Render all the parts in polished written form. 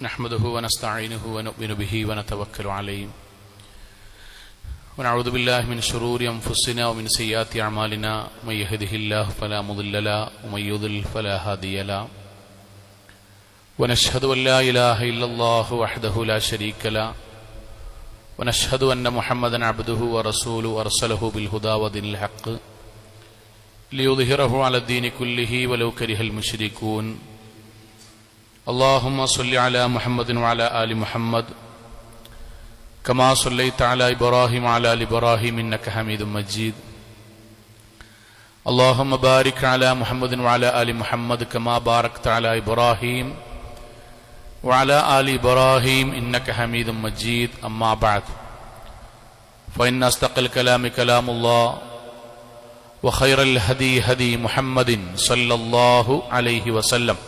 नहमदुहु व नस्तईनुहु व नु'मिनु बिही व नतवक्कलु अलैहि व नअऊज़ु बिल्लाहि मिन शुरूरि अनफुसिना व मिन सय्यिआति अअमालिना मय यहदिहिल्लाहु फला मुदिल्ल लहु व मय युद्लिल फला हादिय लहु व नशहदु अन ला इलाहा इल्लल्लाहु वहदहु ला शरीक लहु व नशहदु अन्न मुहम्मदन अब्दुहु व रसूलुहु अरसलहु बिल हुदा व दीनिल हक़्क़ लियुज़हिरहु अला दीनि कुल्लिहि वलौ करिहल मुश्रिकून। अल्लाहुम्मा सल्लि अला मुहम्मदिन व अला आलि मुहम्मद कमा सल्लैता अला इब्राहीम व अला आलि इब्राहीम इन्नका हमीदुम मजीद। अल्लाहुम्मा बारिक अला मुहम्मदिन व अला आलि मुहम्मद कमा बारकता अला इब्राहीम व अला आलि इब्राहीम इन्नका हमीदुम मजीद। अम्मा बअद फ़इन्न अस्तक़ल कलामि कलामुल्लाह व खैरल हदी हदी मुहम्मदिन सल्लल्लाहु अलैहि वसल्लम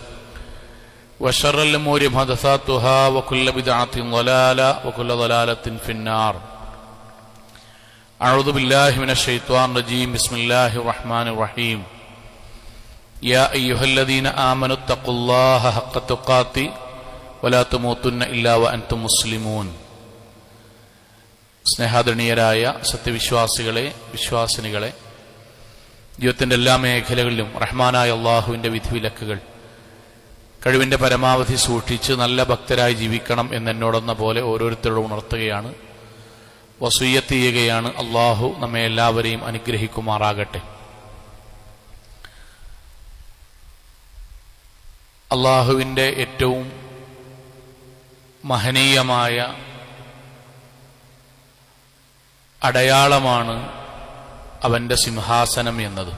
व शर्रल उमूरि मुहदसातुहा व कुल्लु बिदअतिन ज़लाला व कुल्लु ज़लालतिन फिन्नार। अऊज़ु बिल्लाहि मिनश शैतानिर रजीम। बिस्मिल्लाहिर रहमानिर रहीम। या अय्युहल्लज़ीना आमनुत्तक़ुल्लाह हक़्क़ तुक़ाति व ला तमूतुन्न इल्ला व अंतुम मुस्लिमून। സ്നേഹാദരണീയരായ സത്യവിശ്വാസികളെ, വിശ്വാസിനികളെ, ജീവിതത്തിന്റെ എല്ലാ മേഖലകളിലും റഹ്മാനായ അള്ളാഹുവിന്റെ വിധിവിലക്കുകൾ കഴിവിന്റെ പരമാവധി സൂക്ഷിച്ച് നല്ല ഭക്തരായി ജീവിക്കണം എന്നെന്നോടെന്ന പോലെ ഓരോരുത്തരോടും ഉണർത്തുകയാണ്, വസിയ്യത്ത് ചെയ്യുകയാണ്. അള്ളാഹു നമ്മെ എല്ലാവരെയും അനുഗ്രഹിക്കുമാറാകട്ടെ. അള്ളാഹുവിന്റെ ഏറ്റവും മഹനീയമായ അടയാളമാണ് അവന്റെ സിംഹാസനം എന്നത്.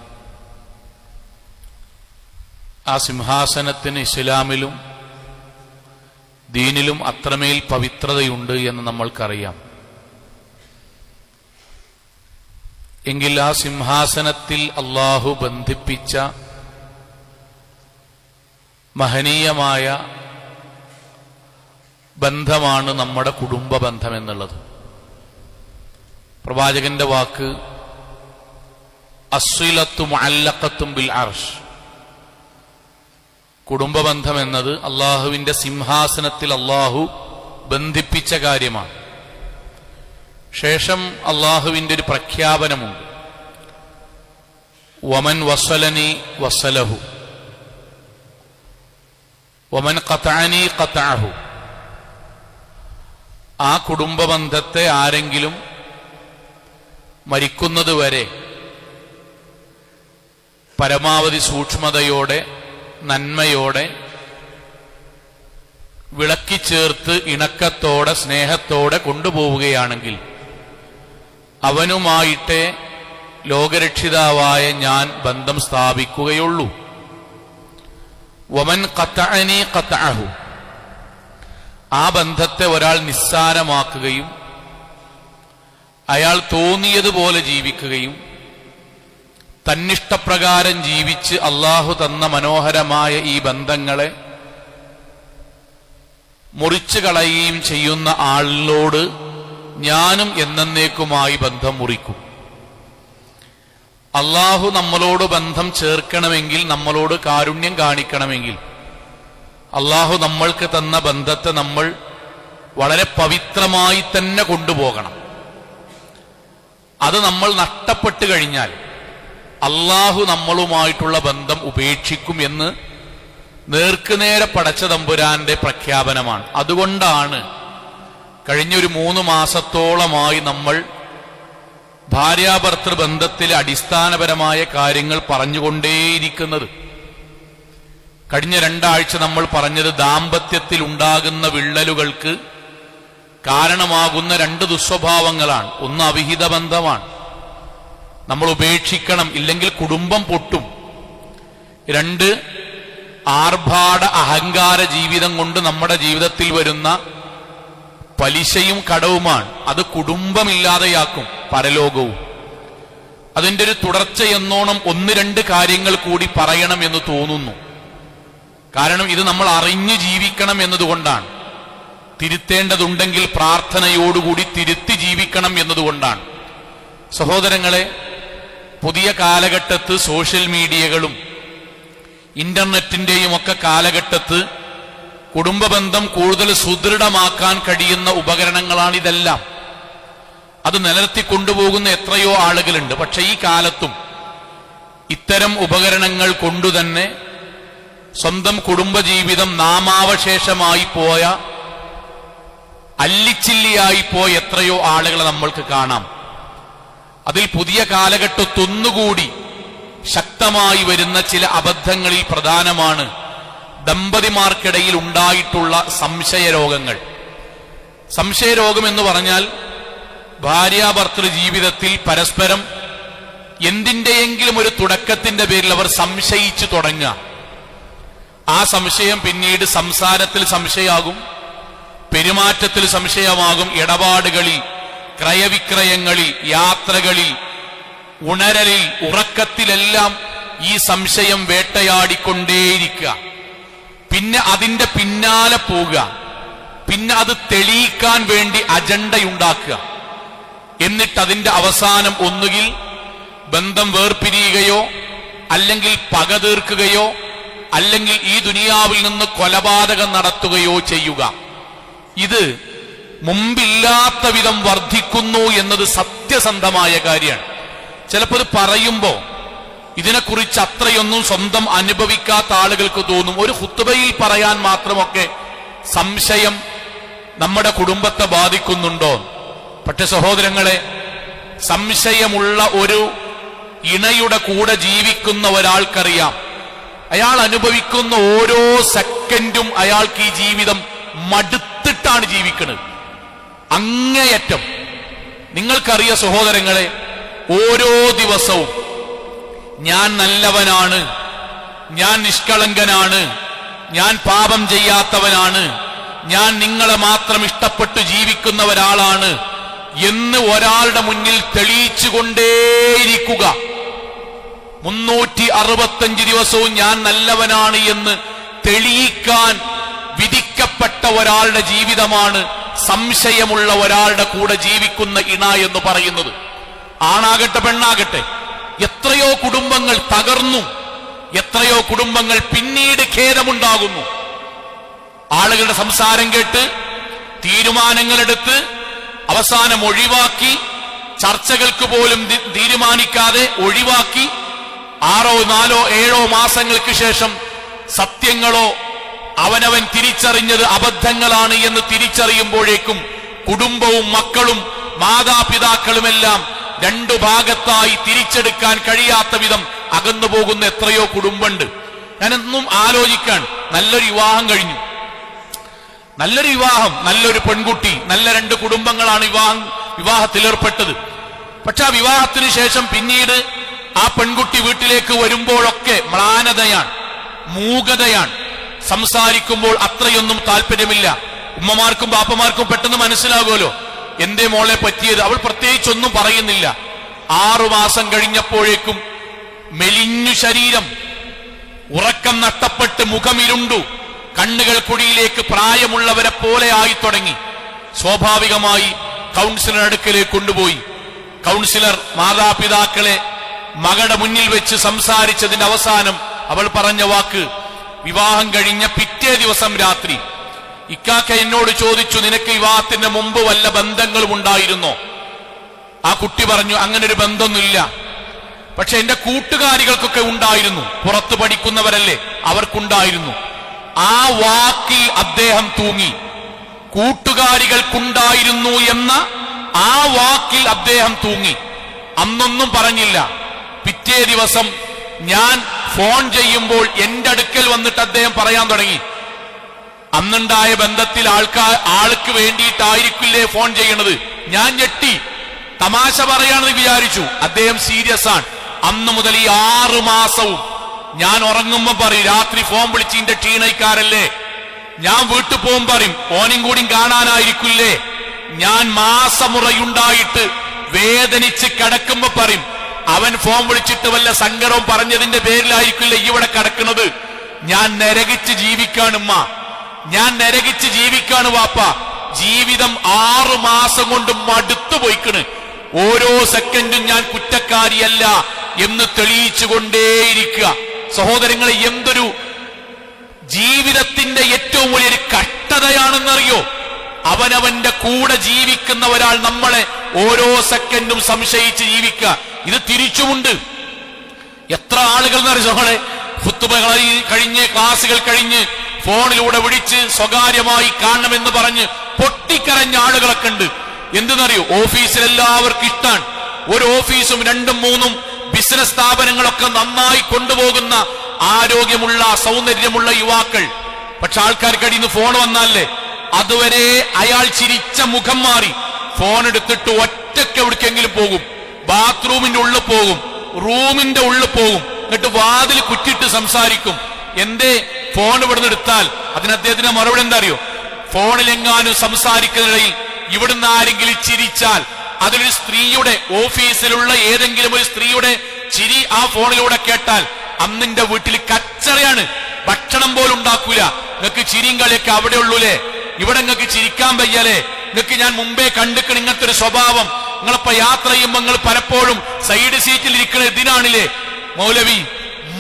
ആ സിംഹാസനത്തിന് ഇസ്ലാമിലും ദീനിലും അത്രമേൽ പവിത്രതയുണ്ട് എന്ന് നമ്മൾക്കറിയാം. എങ്കിൽ ആ സിംഹാസനത്തിൽ അള്ളാഹു ബന്ധിപ്പിച്ച മഹനീയമായ ബന്ധമാണ് നമ്മുടെ കുടുംബ ബന്ധം എന്നുള്ളത്. പ്രവാചകന്റെ വാക്ക് അസ്വിലത്തു മുഅല്ലഖത്തും ബിൽ അർശ്. കുടുംബബന്ധം എന്നത് അള്ളാഹുവിന്റെ സിംഹാസനത്തിൽ അള്ളാഹു ബന്ധിപ്പിച്ച കാര്യമാണ്. ശേഷം അള്ളാഹുവിന്റെ ഒരു പ്രഖ്യാപനമുണ്ട്, വമൻ വസലനി വസലഹു വമൻ ഖതഅനി ഖതഅഹു. ആ കുടുംബബന്ധത്തെ ആരെങ്കിലും മരിക്കുന്നതുവരെ പരമാവധി സൂക്ഷ്മതയോടെ നന്മയോടെ വിളക്കിച്ചേർത്ത് ഇണക്കത്തോടെ സ്നേഹത്തോടെ കൊണ്ടുപോവുകയാണെങ്കിൽ അവനുമായിട്ടേ ലോകരക്ഷിതാവായ ഞാൻ ബന്ധം സ്ഥാപിക്കുകയുള്ളൂ. വമൻ ഖതഅനി ഖതഅഹു. ആ ബന്ധത്തെ ഒരാൾ നിസ്സാരമാക്കുകയും അയാൾ തോന്നിയതുപോലെ ജീവിക്കുകയും തന്നിഷ്ടപ്രകാരം ജീവിച്ച് അള്ളാഹു തന്ന മനോഹരമായ ഈ ബന്ധങ്ങളെ മുറിച്ചു കളയുകയും ചെയ്യുന്ന ആളിനോട് ഞാനും എന്നേക്കുമായി ബന്ധം മുറിക്കും. അള്ളാഹു നമ്മളോട് ബന്ധം ചേർക്കണമെങ്കിൽ, നമ്മളോട് കാരുണ്യം കാണിക്കണമെങ്കിൽ അള്ളാഹു നമ്മൾക്ക് തന്ന ബന്ധത്തെ നമ്മൾ വളരെ പവിത്രമായി തന്നെ കൊണ്ടുപോകണം. അത് നമ്മൾ നഷ്ടപ്പെട്ടു കഴിഞ്ഞാൽ അള്ളാഹു നമ്മളുമായിട്ടുള്ള ബന്ധം ഉപേക്ഷിക്കും എന്ന് നേർക്കുനേരെ പടച്ച തമ്പുരാന്റെ പ്രഖ്യാപനമാണ്. അതുകൊണ്ടാണ് കഴിഞ്ഞൊരു 3 മാസത്തോളമായി നമ്മൾ ഭാര്യാഭർത്തൃ ബന്ധത്തിലെ അടിസ്ഥാനപരമായ കാര്യങ്ങൾ പറഞ്ഞുകൊണ്ടേയിരിക്കുന്നത്. കഴിഞ്ഞ 2 ആഴ്ച നമ്മൾ പറഞ്ഞത് ദാമ്പത്യത്തിൽ ഉണ്ടാകുന്ന വിള്ളലുകൾക്ക് കാരണമാകുന്ന 2 ദുസ്വഭാവങ്ങളാണ്. ഒന്ന് അവിഹിത ബന്ധമാണ്, നമ്മൾ ഉപേക്ഷിക്കണം, ഇല്ലെങ്കിൽ കുടുംബം പൊട്ടും. 2 ആർഭാട അഹങ്കാര ജീവിതം കൊണ്ട് നമ്മുടെ ജീവിതത്തിൽ വരുന്ന പലിശയും കടവുമാണ്. അത് കുടുംബമില്ലാതെയാക്കും, പരലോകവും. അതിന്റെ ഒരു തുടർച്ചയെന്നോണം 1-2 കാര്യങ്ങൾ കൂടി പറയണം എന്ന് തോന്നുന്നു. കാരണം ഇത് നമ്മൾ അറിഞ്ഞു ജീവിക്കണം എന്നതുകൊണ്ടാണ്. തിരുത്തേണ്ടതുണ്ടെങ്കിൽ പ്രാർത്ഥനയോടുകൂടി തിരുത്തി ജീവിക്കണം എന്നതുകൊണ്ടാണ്. സഹോദരങ്ങളെ, പുതിയ കാലഘട്ടത്ത് സോഷ്യൽ മീഡിയകളും ഇന്റർനെറ്റിന്റെയും ഒക്കെ കാലഘട്ടത്ത് കുടുംബ ബന്ധം കൂടുതൽ സുദൃഢമാക്കാൻ കഴിയുന്ന ഉപകരണങ്ങളാണിതെല്ലാം. അത് നിലനിർത്തി കൊണ്ടുപോകുന്ന എത്രയോ ആളുകളുണ്ട്. പക്ഷെ ഈ കാലത്തും ഇത്തരം ഉപകരണങ്ങൾ കൊണ്ടുതന്നെ സ്വന്തം കുടുംബജീവിതം നാമാവശേഷമായി പോയ, അല്ലിച്ചില്ലിയായി പോയ എത്രയോ ആളുകളെ നമ്മൾക്ക് കാണാം. അതിൽ പുതിയ കാലഘട്ടത്തൊന്നുകൂടി ശക്തമായി വരുന്ന ചില അബദ്ധങ്ങളിൽ പ്രധാനമാണ് ദമ്പതിമാർക്കിടയിൽ ഉണ്ടായിട്ടുള്ള സംശയരോഗങ്ങൾ. സംശയരോഗം എന്ന് പറഞ്ഞാൽ ഭാര്യാഭർത്തൃ ജീവിതത്തിൽ പരസ്പരം എന്തിന്റെയെങ്കിലും ഒരു തുടക്കത്തിന്റെ പേരിൽ അവർ സംശയിച്ചു തുടങ്ങുക. ആ സംശയം പിന്നീട് സംസാരത്തിൽ സംശയമാകും, പെരുമാറ്റത്തിൽ സംശയമാകും, ഇടപാടുകളിൽ, ക്രയവിക്രയങ്ങളിൽ, യാത്രകളിൽ, ഉണരലിൽ, ഉറക്കത്തിലെല്ലാം ഈ സംശയം വേട്ടയാടിക്കൊണ്ടേയിരിക്കുക. പിന്നെ അതിന്റെ പിന്നാലെ പോവുക, പിന്നെ അത് തെളിയിക്കാൻ വേണ്ടി അജണ്ടയുണ്ടാക്കുക. എന്നിട്ട് അതിന്റെ അവസാനം ഒന്നുകിൽ ബന്ധം വേർപിരിയുകയോ, അല്ലെങ്കിൽ പക തീർക്കുകയോ, അല്ലെങ്കിൽ ഈ ദുനിയാവിൽ നിന്ന് കൊലപാതകം നടത്തുകയോ ചെയ്യുക. ഇത് മുമ്പില്ലാത്ത വിധം വർദ്ധിക്കുന്നു എന്നത് സത്യസന്ധമായ കാര്യമാണ്. ചിലപ്പോൾ ഇത് പറയുമ്പോൾ ഇതിനെക്കുറിച്ച് അത്രയൊന്നും സ്വന്തം അനുഭവിക്കാത്ത ആളുകൾക്ക് തോന്നും, ഒരു ഖുത്ബയിൽ പറയാൻ മാത്രമൊക്കെ സംശയം നമ്മുടെ കുടുംബത്തെ ബാധിക്കുന്നുണ്ടോ? പക്ഷെ സഹോദരങ്ങളെ, സംശയമുള്ള ഒരു ഇണയുടെ കൂടെ ജീവിക്കുന്ന ഒരാൾക്കറിയാം, അയാൾ അനുഭവിക്കുന്ന ഓരോ സെക്കൻഡും അയാൾക്ക് ഈ ജീവിതം മടുത്തിട്ടാണ് ജീവിക്കുന്നത്, അങ്ങേയറ്റം. നിങ്ങൾക്കറിയാം സഹോദരങ്ങളെ, ഓരോ ദിവസവും ഞാൻ നല്ലവനാണ്, ഞാൻ നിഷ്കളങ്കനാണ്, ഞാൻ പാപം ചെയ്യാത്തവനാണ്, ഞാൻ നിങ്ങളെ മാത്രം ഇഷ്ടപ്പെട്ട് ജീവിക്കുന്ന ഒരാളാണ് എന്ന് ഒരാളുടെ മുന്നിൽ തെളിയിച്ചുകൊണ്ടേയിരിക്കുക. 365 ദിവസവും ഞാൻ നല്ലവനാണ് എന്ന് തെളിയിക്കാൻ വിധിക്കപ്പെട്ട ഒരാളുടെ ജീവിതമാണ് സംശയമുള്ള ഒരാളുടെ കൂടെ ജീവിക്കുന്ന ഇണ എന്ന് പറയുന്നത്. ആണാകട്ടെ പെണ്ണാകട്ടെ, എത്രയോ കുടുംബങ്ങൾ തകർന്നു, എത്രയോ കുടുംബങ്ങൾ പിന്നീട് ഖേദമുണ്ടാകുന്നു. ആളുകളുടെ സംസാരം കേട്ട് തീരുമാനങ്ങളെടുത്ത് അവസാനം ഒഴിവാക്കി, ചർച്ചകൾക്ക് പോലും തീരുമാനിക്കാതെ ഒഴിവാക്കി, 6, 4, 7 മാസങ്ങൾക്ക് ശേഷം സത്യങ്ങളോ അവനവൻ തിരിച്ചറിഞ്ഞത് അബദ്ധങ്ങളാണ് എന്ന് തിരിച്ചറിയുമ്പോഴേക്കും കുടുംബവും മക്കളും മാതാപിതാക്കളുമെല്ലാം രണ്ടു ഭാഗത്തായി തിരിച്ചെടുക്കാൻ കഴിയാത്ത വിധം അകന്നു പോകുന്ന എത്രയോ കുടുംബമുണ്ട്. ഞാനെന്നും ആലോചിക്കാൻ, നല്ലൊരു വിവാഹം കഴിഞ്ഞു, നല്ലൊരു വിവാഹം, നല്ലൊരു പെൺകുട്ടി, നല്ല 2 കുടുംബങ്ങളാണ് വിവാഹത്തിലേർപ്പെട്ടത്. പക്ഷെ ആ വിവാഹത്തിന് ശേഷം പിന്നീട് ആ പെൺകുട്ടി വീട്ടിലേക്ക് വരുമ്പോഴൊക്കെ മ്ലാനതയാണ്, മൂകതയാണ്, സംസാരിക്കുമ്പോൾ അത്രയൊന്നും താല്പര്യമില്ല. ഉമ്മമാർക്കും ബാപ്പമാർക്കും പെട്ടെന്ന് മനസ്സിലാകുമല്ലോ എന്തേ മോളെ പറ്റിയത്. അവൾ പ്രത്യേകിച്ചൊന്നും പറയുന്നില്ല. 6 മാസം കഴിഞ്ഞപ്പോഴേക്കും മെലിഞ്ഞു ശരീരം, ഉറക്കം നഷ്ടപ്പെട്ട് മുഖമിരുണ്ടു, കണ്ണുകൾ കുഴിയിലേക്ക് പ്രായമുള്ളവരെ പോലെ ആയി തുടങ്ങി. സ്വാഭാവികമായി കൗൺസിലർ അടുക്കലേക്ക് കൊണ്ടുപോയി. കൗൺസിലർ മാതാപിതാക്കളെ മകളുടെ മുന്നിൽ വെച്ച് സംസാരിച്ചതിന്റെ അവസാനം അവൾ പറഞ്ഞ വാക്ക്, വിവാഹം കഴിഞ്ഞ പിറ്റേ ദിവസം രാത്രി ഇക്കാക്ക എന്നോട് ചോദിച്ചു, നിനക്ക് വിവാഹത്തിന്റെ മുമ്പ് വല്ല ബന്ധങ്ങളും ഉണ്ടായിരുന്നോ? ആ കുട്ടി പറഞ്ഞു, അങ്ങനെ ഒരു ബന്ധമൊന്നുമില്ല, പക്ഷെ എന്റെ കൂട്ടുകാരികൾക്കൊക്കെ ഉണ്ടായിരുന്നു, പുറത്ത് പഠിക്കുന്നവരല്ലേ, അവർക്കുണ്ടായിരുന്നു. ആ വാക്കിൽ അദ്ദേഹം തൂങ്ങി. കൂട്ടുകാരികൾക്കുണ്ടായിരുന്നു എന്ന ആ വാക്കിൽ അദ്ദേഹം തൂങ്ങി. അന്നൊന്നും പറഞ്ഞില്ല. പിറ്റേ ദിവസം ഞാൻ ഫോൺ ചെയ്യുമ്പോൾ എന്റെ അടുക്കൽ വന്നിട്ട് അദ്ദേഹം പറയാൻ തുടങ്ങി, അന്നുണ്ടായ ബന്ധത്തിൽ ആൾക്ക് വേണ്ടിയിട്ടായിരിക്കില്ലേ ഫോൺ ചെയ്യണത്. ഞാൻ ഞെട്ടി, തമാശ പറയാണെന്ന് വിചാരിച്ചു. അദ്ദേഹം സീരിയസ് ആണ്. അന്ന് മുതൽ ഈ 6 മാസവും ഞാൻ ഉറങ്ങുമ്പോ പറയും, രാത്രി ഫോൺ വിളിച്ച് ഇന്റെ ക്ഷീണക്കാരല്ലേ, ഞാൻ വീട്ടിൽ പോകും പറയും, ഓനും കൂടി കാണാനായിരിക്കില്ലേ. ഞാൻ മാസമുറയുണ്ടായിട്ട് വേദനിച്ച് കിടക്കുമ്പോ പറയും, അവൻ ഫോൺ വിളിച്ചിട്ട് വല്ല സങ്കടവും പറഞ്ഞതിന്റെ പേരിലായിരിക്കില്ലേ ഇവിടെ കിടക്കുന്നത്. ഞാൻ നരകിച്ച് ജീവിക്കാണുമ്മ, ഞാൻ നരകിച്ച് ജീവിക്കാണ് വാപ്പ. ജീവിതം 6 മാസം കൊണ്ട് മടുത്തു പോയിക്കണ്. ഓരോ സെക്കൻഡും ഞാൻ കുറ്റക്കാരിയല്ല എന്ന് തെളിയിച്ചുകൊണ്ടേയിരിക്കുക. സഹോദരങ്ങളെ, എന്തൊരു ജീവിതത്തിന്റെ ഏറ്റവും വലിയൊരു കഷ്ടതയാണെന്നറിയോ? അവനവന്റെ കൂടെ ജീവിക്കുന്ന ഒരാൾ നമ്മളെ ഓരോ സെക്കൻഡും സംശയിച്ച് ജീവിക്കുക. ഇത് തിരിച്ചുമുണ്ട്. എത്ര ആളുകൾ എന്നറിയാം, ഖുതുബകൾ കഴിഞ്ഞ്, ക്ലാസുകൾ കഴിഞ്ഞ് ഫോണിലൂടെ വിളിച്ച് സ്വകാര്യമായി കാണണമെന്ന് പറഞ്ഞ് പൊട്ടിക്കരഞ്ഞ ആളുകളൊക്കെ ഉണ്ട്. എന്തെന്നറിയോ? ഓഫീസിൽ എല്ലാവർക്കും ഇഷ്ടാണ്. ഒരു ഓഫീസും 2ഉം 3ഉം ബിസിനസ് സ്ഥാപനങ്ങളൊക്കെ നന്നായി കൊണ്ടുപോകുന്ന ആരോഗ്യമുള്ള സൗന്ദര്യമുള്ള യുവാക്കൾ. പക്ഷെ ആൾക്കാർക്കടിയിൽ നിന്ന് ഫോൺ വന്നാലേ അതുവരെ അയാൾ ചിരിച്ച മുഖം മാറി ഫോൺ എടുത്തിട്ട് ഒറ്റയ്ക്ക് എവിടേക്കെങ്കിലും പോകും, ബാത്റൂമിന്റെ ഉള്ളിൽ പോകും, റൂമിന്റെ ഉള്ളിൽ പോകും, എന്നിട്ട് വാതിൽ കുറ്റിട്ട് സംസാരിക്കും. എന്തേ ഫോൺ ഇവിടുന്ന് എടുത്താൽ അതിന് അദ്ദേഹത്തിന്റെ മറുപടി എന്താ അറിയോ? ഫോണിലെങ്ങാനും സംസാരിക്കുന്നതിനിടയിൽ ഇവിടുന്ന് ആരെങ്കിലും ചിരിച്ചാൽ, അതിലൊരു സ്ത്രീയുടെ, ഓഫീസിലുള്ള ഏതെങ്കിലും ഒരു സ്ത്രീയുടെ ചിരി ആ ഫോണിലൂടെ കേട്ടാൽ അന്നിന്റെ വീട്ടിൽ കച്ചറയാണ്. ഭക്ഷണം പോലും ഉണ്ടാക്കൂല. നിങ്ങൾക്ക് ചിരിയും കളിയൊക്കെ അവിടെ ഉള്ളൂലേ, ഇവിടെ നിങ്ങൾക്ക് ചിരിക്കാൻ വയ്യല്ലേ? നിങ്ങൾക്ക് ഞാൻ മുമ്പേ കണ്ടിക്കണ ഇങ്ങനത്തെ ഒരു സ്വഭാവം. നിങ്ങളിപ്പോ യാത്ര ചെയ്യുമ്പോ നിങ്ങൾ പലപ്പോഴും സൈഡ് സീറ്റിൽ ഇരിക്കണ ഇതിനാണില്ലേ? മൗലവി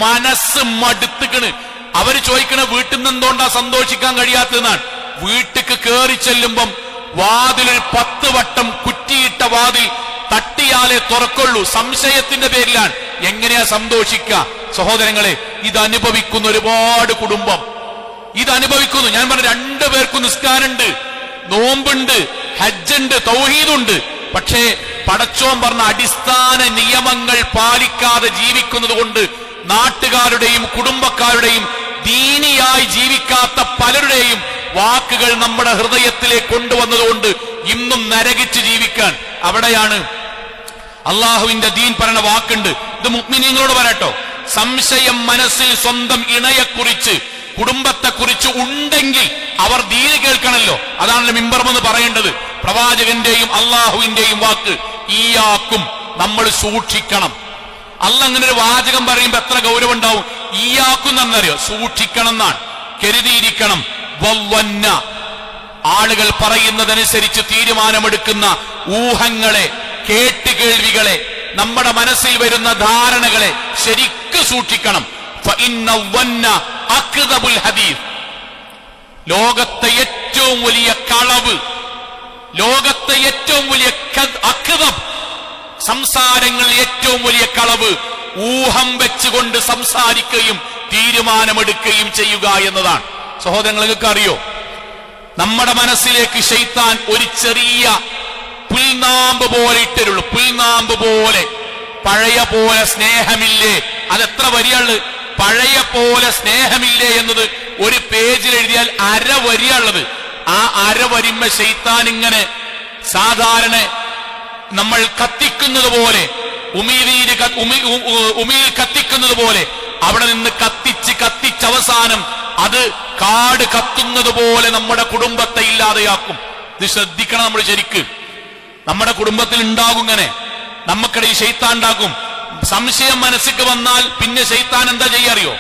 മനസ്സ് മടുത്തുക്കണ്. അവര് ചോദിക്കണ വീട്ടിൽ നിന്ന് എന്തുകൊണ്ടാ സന്തോഷിക്കാൻ കഴിയാത്തതെന്നാണ്. വീട്ടിക്ക് കയറി ചെല്ലുമ്പം വാതിലൊരു 10 വട്ടം കുറ്റിയിട്ട വാതിൽ തട്ടിയാലേ തുറക്കുള്ളൂ. സംശയത്തിന്റെ പേരിലാണ്. എങ്ങനെയാ സന്തോഷിക്കുക? സഹോദരങ്ങളെ, ഇതനുഭവിക്കുന്ന ഒരുപാട് കുടുംബം ഇതനുഭവിക്കുന്നു. ഞാൻ പറഞ്ഞ 2 പേർക്കും നിസ്കാരമുണ്ട്, നോമ്പുണ്ട്, ഹജ്ജുണ്ട്, തൗഹീദുണ്ട്. പക്ഷേ പടച്ചോൻ പറഞ്ഞ അടിസ്ഥാന നിയമങ്ങൾ പാലിക്കാതെ ജീവിക്കുന്നത് കൊണ്ട് നാട്ടുകാരുടെയും കുടുംബക്കാരുടെയും ദീനിയായി ജീവിക്കാത്ത പലരുടെയും വാക്കുകൾ നമ്മുടെ ഹൃദയത്തിലേക്ക് കൊണ്ടുവന്നതുകൊണ്ട് ഇന്നും നരകിച്ച് ജീവിക്കാൻ. അവിടെയാണ് അള്ളാഹുവിന്റെ ദീൻ പറയുന്ന വാക്കുണ്ട്. ഇത് മുഅ്മിനീങ്ങളോട് പറയട്ടോ. സംശയം മനസ്സിൽ സ്വന്തം ഇണയെക്കുറിച്ച്, കുടുംബത്തെക്കുറിച്ച് ഉണ്ടെങ്കിൽ അവർ ദീന് കേൾക്കണല്ലോ. അതാണല്ലോ മിമ്പർമെന്ന് പറയേണ്ടത്. പ്രവാചകന്റെയും അള്ളാഹുവിന്റെയും വാക്ക്. ഈയാക്കും, നമ്മൾ സൂക്ഷിക്കണം. അല്ല അങ്ങനെ ഒരു വാചകം പറയുമ്പോ എത്ര ഗൗരവം ഉണ്ടാവും. ഈയാക്കും എന്നറിയോ? സൂക്ഷിക്കണം എന്നാണ്, കരുതിയിരിക്കണം. വവ്വന്ന, ആളുകൾ പറയുന്നതനുസരിച്ച് തീരുമാനമെടുക്കുന്ന ഊഹങ്ങളെ, കേട്ടുകേൾവികളെ, നമ്മുടെ മനസ്സിൽ വരുന്ന ധാരണകളെ ശരിക്ക് സൂക്ഷിക്കണം. ഫഇന്ന വന്ന അക്ദബുൽ ഹദീസ്. ലോകത്തെ ഏറ്റവും വലിയ കളവ്, ലോകത്തെ ഏറ്റവും വലിയ അക്ദബ്, സംസാരങ്ങളിൽ ഏറ്റവും വലിയ കളവ് ഊഹം വെച്ചുകൊണ്ട് സംസാരിക്കുകയും തീരുമാനമെടുക്കുകയും ചെയ്യുക എന്നതാണ്. സഹോദരങ്ങൾക്ക് അറിയോ, നമ്മുടെ മനസ്സിലേക്ക് ശൈത്താൻ ഒരു ചെറിയ പുൽനാമ്പ് പോലെ ഇട്ടരുള്ളൂ. പുൽനാമ്പ് പോലെ, പഴയ പോലെ സ്നേഹമില്ലേ, അതെത്ര വരിയുള്ളത്? പഴയ പോലെ സ്നേഹമില്ലേ എന്നത് ഒരു പേജിൽ എഴുതിയാൽ 1/2 വരിയുള്ളത്. ആ 1/2 വരിമ്മ ശൈത്താൻ ഇങ്ങനെ സാധാരണ നമ്മൾ കത്തിക്കുന്നത് പോലെ, ഉമിയിൽ കത്തിക്കുന്നത് പോലെ അവിടെ നിന്ന് കത്തിച്ച് അവസാനം അത് കാട് കത്തുന്നത് പോലെ നമ്മുടെ കുടുംബത്തെ ഇല്ലാതെയാക്കും. ഇത് ശ്രദ്ധിക്കണം നമ്മൾ ശരിക്ക്. നമ്മുടെ കുടുംബത്തിൽ ഉണ്ടാകും ഇങ്ങനെ, നമുക്കിടയിൽ ശൈത്താൻ ഉണ്ടാകും. സംശയം മനസ്സിക്ക് വന്നാൽ പിന്നെ ശൈത്താൻ എന്താ ചെയ്യാറിയോ?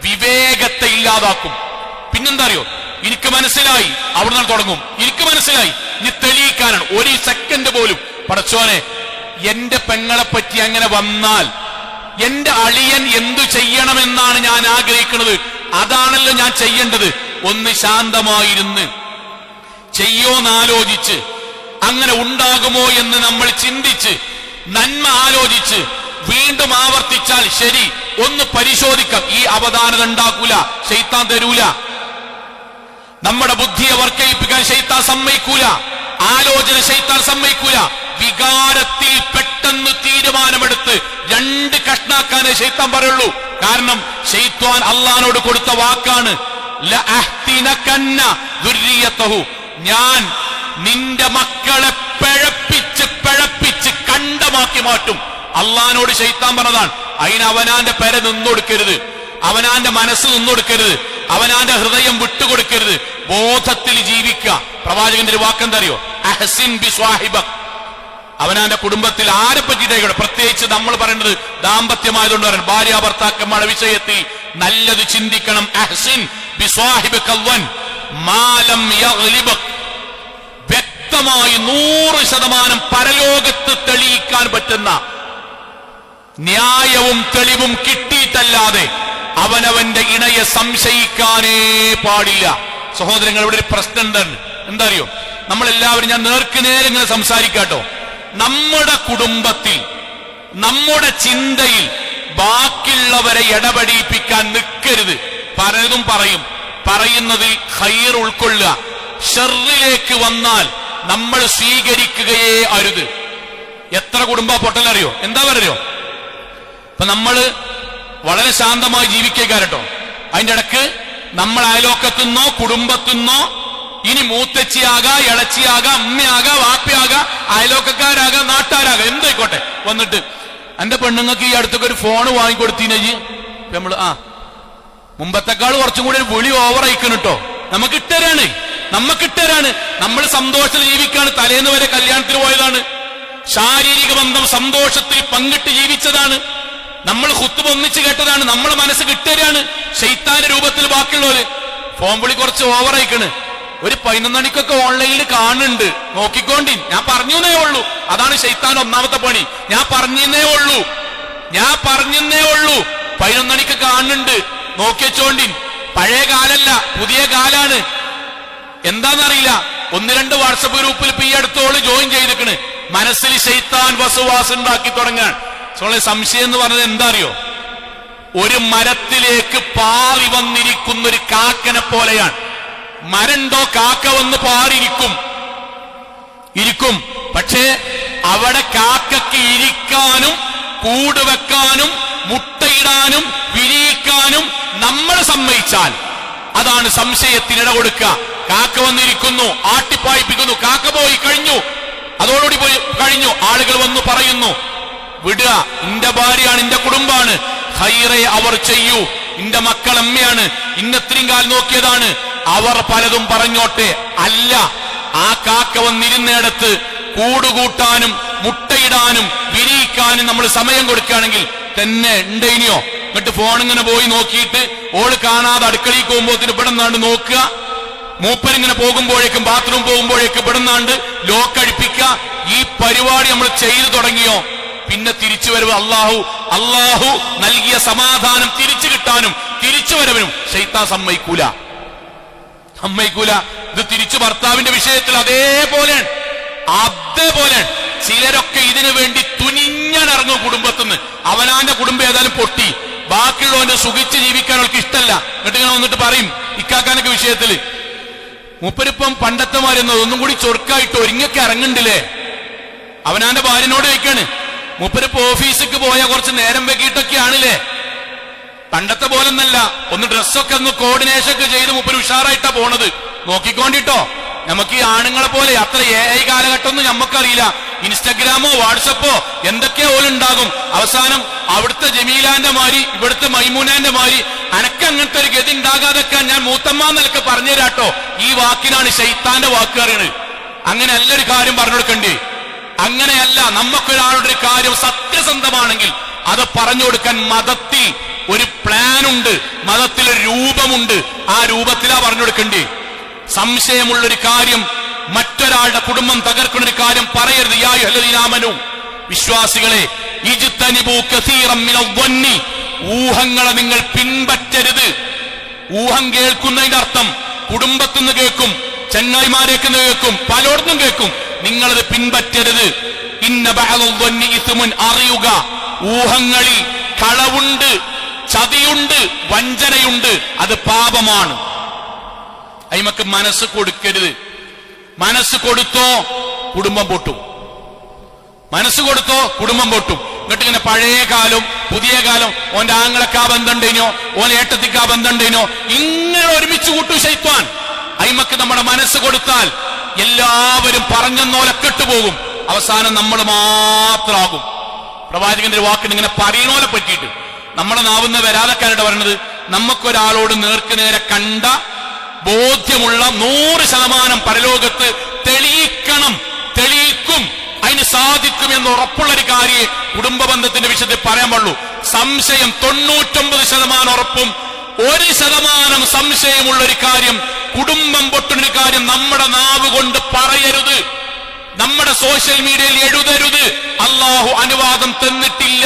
വിവേകത്തെ ഇല്ലാതാക്കും. പിന്നെന്താ അറിയോ? എനിക്ക് മനസ്സിലായി, അവിടെ നിന്ന് തുടങ്ങും. എനിക്ക് മനസ്സിലായി, ഇനി തെളിയിക്കാനാണ്. 1 സെക്കൻഡ് പോലും പടച്ചോനെ, എന്റെ പെങ്ങളെ പറ്റി അങ്ങനെ വന്നാൽ എന്റെ അളിയൻ എന്തു ചെയ്യണമെന്നാണ് ഞാൻ ആഗ്രഹിക്കുന്നത്, അതാണല്ലോ ഞാൻ ചെയ്യേണ്ടത്. ഒന്ന് ശാന്തമായിരുന്ന് ചെയ്യോന്നാലോചിച്ച്, അങ്ങനെ ഉണ്ടാകുമോ എന്ന് നമ്മൾ ചിന്തിച്ച്, നന്മ ആലോചിച്ച് വീണ്ടും ആവർത്തിച്ചാൽ ശരി, ഒന്ന് പരിശോധിക്കാം. ഈ അവധാനത ഉണ്ടാക്കൂല, ശൈത്താൻ തരൂല. നമ്മുടെ ബുദ്ധിയെ വർക്കയിപ്പിക്കാൻ ശൈത്താൻ സമ്മതിക്കൂല, ആലോചന ശൈത്താൻ സമ്മതിക്കൂല. വികാരത്തിൽ പെട്ടെന്ന് തീരുമാനമെടുത്ത് 2 കഷ്ണാക്കാനേ ശൈത്താൻ പറയുള്ളൂ. കാരണം ശൈത്താൻ അള്ളാനോട് കൊടുത്ത വാക്കാണ്, ലഅഹ്തിനകന്ന ദുർരിയതഹു, ഞാൻ നിന്റെ മക്കളെ പിഴപ്പിച്ച് കണ്ടമാക്കി മാറ്റും. അള്ളാനോട് ശൈത്താൻ പറഞ്ഞതാണ്. അതിന് അവനാന്റെ പെര നിന്നൊടുക്കരുത്, അവനാന്റെ മനസ്സ് നിന്നൊടുക്കരുത്, അവനാന്റെ ഹൃദയം വിട്ടുകൊടുക്കരുത്, ബോധത്തിൽ ജീവിക്കുക. പ്രവാചകന്റെ ഒരു വാക്കെന്തറിയോ? അഹ്സിൻ ബി സ്വാഹിബക്. അവനാന്റെ കുടുംബത്തിൽ ആരെ പറ്റിയിട്ടായിക്കോട്ടെ, പ്രത്യേകിച്ച് നമ്മൾ പറയുന്നത് ദാമ്പത്യമായതുകൊണ്ട് പറയാൻ, ഭാര്യ ഭർത്താക്കന്മാരുടെ വിഷയത്തിൽ നല്ലത് ചിന്തിക്കണം. അഹ്സിൻ ബി സ്വാഹിബക വൻ മാ ലം യഗ്ലിബക്. വ്യക്തമായി 100% പരലോകത്ത് തെളിയിക്കാൻ പറ്റുന്ന ന്യായവും തെളിവും കിട്ടിയിട്ടല്ലാതെ അവനവന്റെ ഇണയെ സംശയിക്കാനേ പാടില്ല. സഹോദരങ്ങൾ, ഇവിടെ ഒരു പ്രശ്നം എന്താണ്? എന്താ അറിയോ? നമ്മളെല്ലാവരും, ഞാൻ നേർക്കുനേരെ ഇങ്ങനെ സംസാരിക്കാട്ടോ, നമ്മുടെ കുടുംബത്തിൽ, നമ്മുടെ ചിന്തയിൽ ബാക്കിയുള്ളവരെ ഇടപെടിപ്പിക്കാൻ നിൽക്കരുത്. പലതും പറയുന്നതിൽ ഖൈർ ഉൾക്കൊള്ളുക. ഷർറിലേക്ക് വന്നാൽ നമ്മൾ സ്വീകരിക്കുകയേ അരുത്. എത്ര കുടുംബ പൊട്ടലറിയോ? എന്താ പറയോ? ഇപ്പൊ നമ്മള് വളരെ ശാന്തമായി ജീവിക്കാരട്ടോ, അതിന്റെ ഇടക്ക് നമ്മൾ അയലോക്കത്തുനിന്നോ കുടുംബത്തുനിന്നോ, ഇനി മൂത്തച്ചിയാകാം, ഇളച്ചിയാകാം, അമ്മയാകാം, വാപ്പയാകാം, അയലോക്കക്കാരാകാം, നാട്ടുകാരാകാം, എന്തായിക്കോട്ടെ, വന്നിട്ട് എന്റെ പെണ്ണുങ്ങൾക്ക് ഈ അടുത്തൊക്കെ ഒരു ഫോണ് വാങ്ങിക്കൊടുത്തീനജി, നമ്മള് മുമ്പത്തെക്കാൾ കുറച്ചും കൂടി വിളി ഓവർ അയക്കണം കേട്ടോ, നമുക്കിട്ടരാണ്. നമ്മൾ സന്തോഷത്തിൽ ജീവിക്കാണ്. തലേന്ന് വരെ കല്യാണത്തിന് പോയതാണ്, ശാരീരിക ബന്ധം സന്തോഷത്തിൽ പങ്കിട്ട് ജീവിച്ചതാണ്, നമ്മൾ ഖുത്ബ ഒന്നിച്ച് കേട്ടതാണ്, നമ്മളെ മനസ്സ് കിട്ടരാണ്. ശൈത്താന്റെ രൂപത്തിൽ ബാക്കിയുള്ളവര് ഫോൺ വിളി കുറച്ച് ഓവർ അയക്കണ്. ഒരു 11 മണിക്കൊക്കെ ഓൺലൈനിൽ കാണുന്നുണ്ട്, നോക്കിക്കോണ്ടി. ഞാൻ പറഞ്ഞേ ഉള്ളൂ, അതാണ് ശൈത്താന്റെ ഒന്നാമത്തെ പണി. ഞാൻ പറഞ്ഞേ ഉള്ളൂ. 11 മണിക്ക് കാണുന്നുണ്ട്, നോക്കിച്ചോണ്ടി. പഴയ കാലല്ല, പുതിയ കാലാണ്. എന്താന്നറിയില്ല, 1-2 വാട്സപ്പ് ഗ്രൂപ്പിൽ ഇപ്പൊ ഈ അടുത്തോള് ജോയിൻ ചെയ്തിക്കണ്. മനസ്സിൽ ശൈത്താൻ വസുവാസ് ഉണ്ടാക്കി തുടങ്ങാൻ. സംശയം എന്ന് പറഞ്ഞത് എന്താ അറിയോ? ഒരു മരത്തിലേക്ക് പാറി വന്നിരിക്കുന്ന ഒരു കാക്കനെ പോലെയാണ്. മരണ്ടോ, കാക്ക വന്ന് പാറിയിരിക്കും. പക്ഷേ അവിടെ കാക്കയ്ക്ക് ഇരിക്കാനും കൂട് വെക്കാനും മുട്ടയിടാനും വിരിയിക്കാനും നമ്മൾ സമ്മതിച്ചാൽ അതാണ് സംശയത്തിനിട കൊടുക്കുക. കാക്ക വന്നിരിക്കുന്നു, ആട്ടിപ്പായിപ്പിക്കുന്നു, കാക്ക പോയി കഴിഞ്ഞു, അതോടുകൂടി പോയി കഴിഞ്ഞു. ആളുകൾ വന്നു പറയുന്നു, വിടുക, ഇന്റെ ഭാര്യയാണ്, ഇന്റെ കുടുംബാണ്, ഖൈറെ അവർ ചെയ്യൂ, ഇന്റെ മക്കൾ അമ്മയാണ്, ഇന്നത്രയും കാലം നോക്കിയതാണ്, അവർ പലതും പറഞ്ഞോട്ടെ. അല്ല, ആ കാക്ക വന്നിരുന്നിടത്ത് കൂടുകൂട്ടാനും മുട്ടയിടാനും വിരിയിക്കാനും നമ്മൾ സമയം കൊടുക്കുകയാണെങ്കിൽ തന്നെ ഉണ്ടേനിയോ? എന്നിട്ട് ഫോണിങ്ങനെ പോയി നോക്കിയിട്ട് ഓള് കാണാതെ അടുക്കളയിൽ പോകുമ്പോത്തിന് ഇവിടെ നിന്നാണ്ട് നോക്കുക, മൂപ്പരിങ്ങനെ പോകുമ്പോഴേക്കും ബാത്റൂം പോകുമ്പോഴേക്കും ഇവിടെ നിന്നാണ്ട് ലോക്കഴിപ്പിക്കുക. ഈ പരിപാടി നമ്മൾ ചെയ്തു തുടങ്ങിയോ, പിന്നെ തിരിച്ചു വരവ് അള്ളാഹു നൽകിയ സമാധാനം തിരിച്ചു കിട്ടാനും തിരിച്ചു വരവിനും ശൈത്താൻ സമ്മതിക്കൂല. ഇത് തിരിച്ചു ഭർത്താവിന്റെ വിഷയത്തിൽ അതേപോലെ ചിലരൊക്കെ ഇതിനു വേണ്ടി തുനിഞ്ഞിറങ്ങും കുടുംബത്തിന്ന്. അവനാന്റെ കുടുംബം ഏതായാലും പൊട്ടി, ബാക്കിയുള്ളവന്റെ സുഖിച്ച് ജീവിക്കാൻ അവർക്ക് ഇഷ്ടമല്ല. എന്നിട്ട് ഇങ്ങനെ വന്നിട്ട് പറയും ഇക്കാക്കാനൊക്കെ വിഷയത്തില്, മൂപ്പരിപ്പം പണ്ടത്തെ മാരുന്നത് ഒന്നും കൂടി ചൊറുക്കായിട്ട് ഒരുങ്ങൊക്കെ ഇറങ്ങണ്ടില്ലേ. അവനാന്റെ ഭാര്യനോട് ചോദിക്കാണ്, മൂപ്പരിപ്പോ ഓഫീസിക്ക് പോയാൽ കുറച്ച് നേരം വെക്കിയിട്ടൊക്കെ ആണില്ലേ, പണ്ടത്തെ പോലൊന്നല്ല, ഒന്ന് ഡ്രസ്സൊക്കെ ഒന്ന് കോർഡിനേഷൻ ഒക്കെ ചെയ്ത് മൂപ്പര് ഉഷാറായിട്ടാ പോണത്. നോക്കിക്കോണ്ടിട്ടോ, നമുക്ക് ഈ ആണുങ്ങളെ പോലെ അത്ര AI കാലഘട്ടമൊന്നും നമുക്കറിയില്ല. ഇൻസ്റ്റഗ്രാമോ വാട്സപ്പോ എന്തൊക്കെയോ ഉണ്ടാകും. അവസാനം അവിടുത്തെ ജമീലാന്റെ മാതിരി ഇവിടുത്തെ മൈമൂനാന്റെ മാതിരി അനക്കങ്ങനത്തെ ഒരു ഗതി ഉണ്ടാകാതൊക്കെ ഞാൻ മൂത്തമ്മ എന്നൊക്കെ പറഞ്ഞുതരാട്ടോ. ഈ വാക്കിനാണ് ശൈത്താന്റെ വാക്ക് അറിയണത്. അങ്ങനെ നല്ലൊരു കാര്യം പറഞ്ഞു കൊടുക്കണ്ടേ? അങ്ങനെയല്ല. നമുക്കൊരാളുടെ ഒരു കാര്യം സത്യസന്ധമാണെങ്കിൽ അത് പറഞ്ഞു കൊടുക്കാൻ മതത്തിൽ ഒരു പ്ലാനുണ്ട്, മതത്തിലൊരു രൂപമുണ്ട്. ആ രൂപത്തിലാ പറഞ്ഞു കൊടുക്കണ്ടേ. സംശയമുള്ളൊരു കാര്യം, മറ്റൊരാളുടെ കുടുംബം തകർക്കുന്ന ഒരു കാര്യം പറയരുത്. യാ അയ്യുഹല്ലദീന ആമനൂ, വിശ്വാസികളെ, ഇജ്തനിബൂ കസീറൻ മിനൽ ളന്നി, ഊഹങ്ങളെ നിങ്ങൾ പിൻപറ്റരുത്. ഊഹം കേൾക്കുന്നതിന്റെ അർത്ഥം കുടുംബത്തിൽ നിന്ന് കേൾക്കും, ചങ്ങായിമാരേക്ക് കേൾക്കും, പലയിടത്തും കേൾക്കും. നിങ്ങളത് പിൻപറ്റരുത്. ഇന്ന ബഅദൽ ളന്നി ഇസ്മുൻ, അറിയുക, ഊഹങ്ങളിൽ കളവുണ്ട്, ചതിയുണ്ട്, വഞ്ചനയുണ്ട്, അത് പാപമാണ്. അയിമക്ക് മനസ്സ് കൊടുക്കരുത്. മനസ്സ് കൊടുത്തോ കുടുംബം പൊട്ടും. എന്നിട്ട് ഇങ്ങനെ പഴയ കാലം പുതിയ കാലം, ഓന്റെ ആങ്ങളക്കാ ബന്ധമുണ്ടേനോ, ഓൻ ഏട്ടത്തിക്കാ ബന്ധമുണ്ടേനോ, ഇങ്ങനെ ഒരുമിച്ച് കൂട്ടു ശൈത്താൻ. അയിമക്ക് നമ്മുടെ മനസ്സ് കൊടുത്താൽ എല്ലാവരും പറഞ്ഞെന്നോലക്കെട്ട് പോകും. അവസാനം നമ്മൾ മാത്രമാകും. പ്രവാചകന്റെ ഒരു വാക്കിന് ഇങ്ങനെ പറയണോലെ പറ്റിയിട്ട് നമ്മളെ നാവുന്ന വരാതെക്കാരുടെ പറഞ്ഞത്, നമുക്കൊരാളോട് നേർക്കുനേരെ കണ്ട ബോധ്യമുള്ള 100% പരലോകത്ത് തെളിയിക്കും, അതിന് സാധിക്കും എന്ന് ഉറപ്പുള്ളൊരു കാര്യം കുടുംബ ബന്ധത്തിന്റെ വിഷയത്തിൽ പറയാൻ പാടുള്ളൂ. സംശയം 99% ഉറപ്പും 1% സംശയമുള്ളൊരു കാര്യം, കുടുംബം പൊട്ടുന്നൊരു കാര്യം നമ്മുടെ നാവ് കൊണ്ട് പറയരുത്, നമ്മുടെ സോഷ്യൽ മീഡിയയിൽ എഴുതരുത്. അള്ളാഹു അനുവാദം തന്നിട്ടില്ല.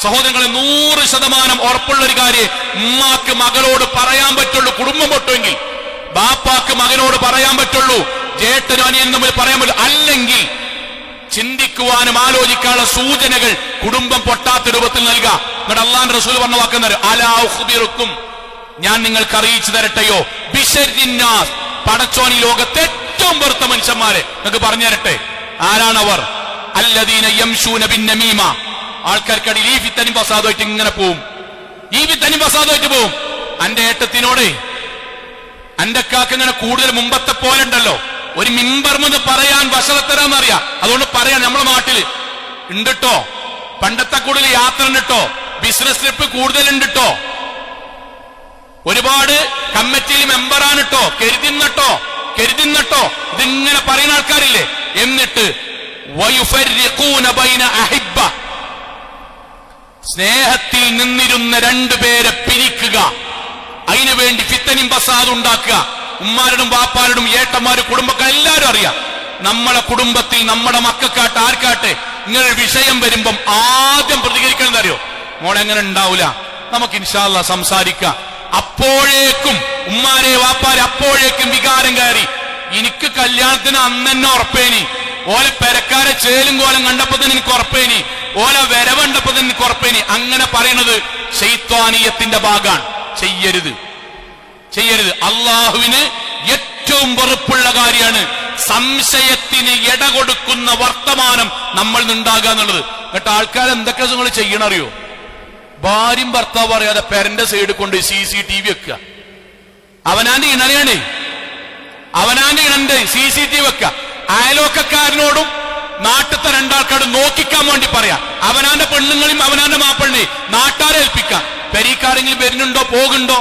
സഹോദരങ്ങളെ, 100% ഉറപ്പുള്ളൊരു കാര്യം ഉമ്മാക്ക് മകളോട് പറയാൻ പറ്റുള്ളൂ. കുടുംബം പൊട്ടുമെങ്കിൽ ബാപ്പാക്ക് മകനോട് പറയാൻ പറ്റുള്ളൂ, ജേട്ടനും അനിയനും തമ്മിൽ പറയാൻ പറ്റുള്ളൂ. അല്ലെങ്കിൽ ചിന്തിക്കുവാനും ആലോചിക്കാനുള്ള സൂചനകൾ കുടുംബം പൊട്ടാത്ത രൂപത്തിൽ നൽകുക. എന്നിട്ട് അല്ലാഹുവിന്റെ റസൂൽ പറഞ്ഞ വാക്കുന്നത്, അലാ ഉഖ്ബിറുക്കും, ഞാൻ നിങ്ങൾക്ക് അറിയിച്ചു തരട്ടെയോ, ബിശർരിന്നാസ്, പടച്ചോൻ ഈ ലോകത്തെ ഏറ്റവും വെറുത്ത മനുഷ്യന്മാരെ നിങ്ങൾക്ക് പറഞ്ഞു തരട്ടെ. ആരാണവർ? അല്ലദീന യംശൂന ബിന്നമീമ, ആൾക്കാർക്കടിയിൽ ഈ ഫിത്തനും ഫസാദുമായിട്ട് ഇങ്ങനെ പോവും, ഈ ഫിത്തനും ഫസാദുമായിട്ട് പോവും. അന്റെ ഏട്ടത്തിനോട് അന്റെ കാക്ക് ഇങ്ങനെ കൂടുതൽ മുമ്പത്തെ പോലെ ഉണ്ടല്ലോ, ഒരു മിമ്പർമെന്ന് പറയാൻ വശത്തരാന്നറിയാം. അതുകൊണ്ട് പറയാൻ നമ്മളെ നാട്ടില് ഉണ്ടിട്ടോ, പണ്ടത്തെ കൂടുതൽ യാത്ര ഉണ്ടിട്ടോ, ബിസിനസ് ട്രിപ്പ് കൂടുതൽ ഉണ്ടിട്ടോ, ഒരുപാട് കമ്മിറ്റിയിൽ മെമ്പറാണിട്ടോ, കരുതിന്നട്ടോ ഇതിങ്ങനെ പറയുന്ന ആൾക്കാരില്ലേ. എന്നിട്ട് വയുഫർരിഖൂന ബൈന അഹിബ്ബ, സ്നേഹത്തിൽ നിന്നിരുന്ന രണ്ടുപേരെ പിരിക്കുക, അതിനുവേണ്ടി ഫിത്തനും ഫസാദും ഉണ്ടാക്കുക. ഉമ്മാരോടും ബാപ്പാരോടും ഏട്ടന്മാരും കുടുംബക്കാർ എല്ലാവരും അറിയാം. നമ്മളെ കുടുംബത്തിൽ നമ്മുടെ മക്കൾക്കാട്ടെ ആർക്കാട്ടെ ഇങ്ങനെ വിഷയം വരുമ്പം ആദ്യം പ്രതികരിക്കണം അറിയോ, മോളെ എങ്ങനെ ഉണ്ടാവൂല, നമുക്ക് ഇൻഷാ അല്ലാഹ് സംസാരിക്കാം. അപ്പോഴേക്കും ഉമ്മാരെ വാപ്പാരെ അപ്പോഴേക്കും വികാരം കയറി. എനിക്ക് കല്യാണത്തിന് അന്നെന്നെ ഉറപ്പേനി, ഓലെ പെരക്കാരെ ചേലും കോലം കണ്ടപ്പോ തന്നെ എനിക്ക് ഉറപ്പേനി, ഓല വരവണ്ടപ്പോ തന്നെ എനിക്ക് ഉറപ്പേനി. അങ്ങനെ പറയുന്നത് ശൈത്വാനീയത്തിന്റെ ഭാഗമാണ്. ചെയ്യരുത്. അള്ളാഹുവിന് ഏറ്റവും വെറുപ്പുള്ള കാര്യമാണ് സംശയത്തിന് ഇട കൊടുക്കുന്ന വർത്തമാനം നമ്മൾ നിന്നുണ്ടാകുക എന്നുള്ളത്. എന്നിട്ട് ആൾക്കാർ എന്തൊക്കെ നിങ്ങൾ ചെയ്യണറിയോ, ഭാര്യയും ഭർത്താവ് പറയാതെ പെരന്റെ സൈഡ് കൊണ്ട് CCTV വെക്കുക. അവനാന്റെ ഇണന്റെ CCTV വെക്കുക. അയലോക്കക്കാരനോടും നാട്ടിലത്തെ രണ്ടാൾക്കാരും നോക്കിക്കാൻ വേണ്ടി പറയാം. അവനാന്റെ പെണ്ണുങ്ങളെയും അവനാന്റെ മാപ്പിളിനെയും നാട്ടാരെ ഏൽപ്പിക്കാം. പെരീക്കാരെങ്കിലും വരുന്നുണ്ടോ പോകുന്നുണ്ടോ,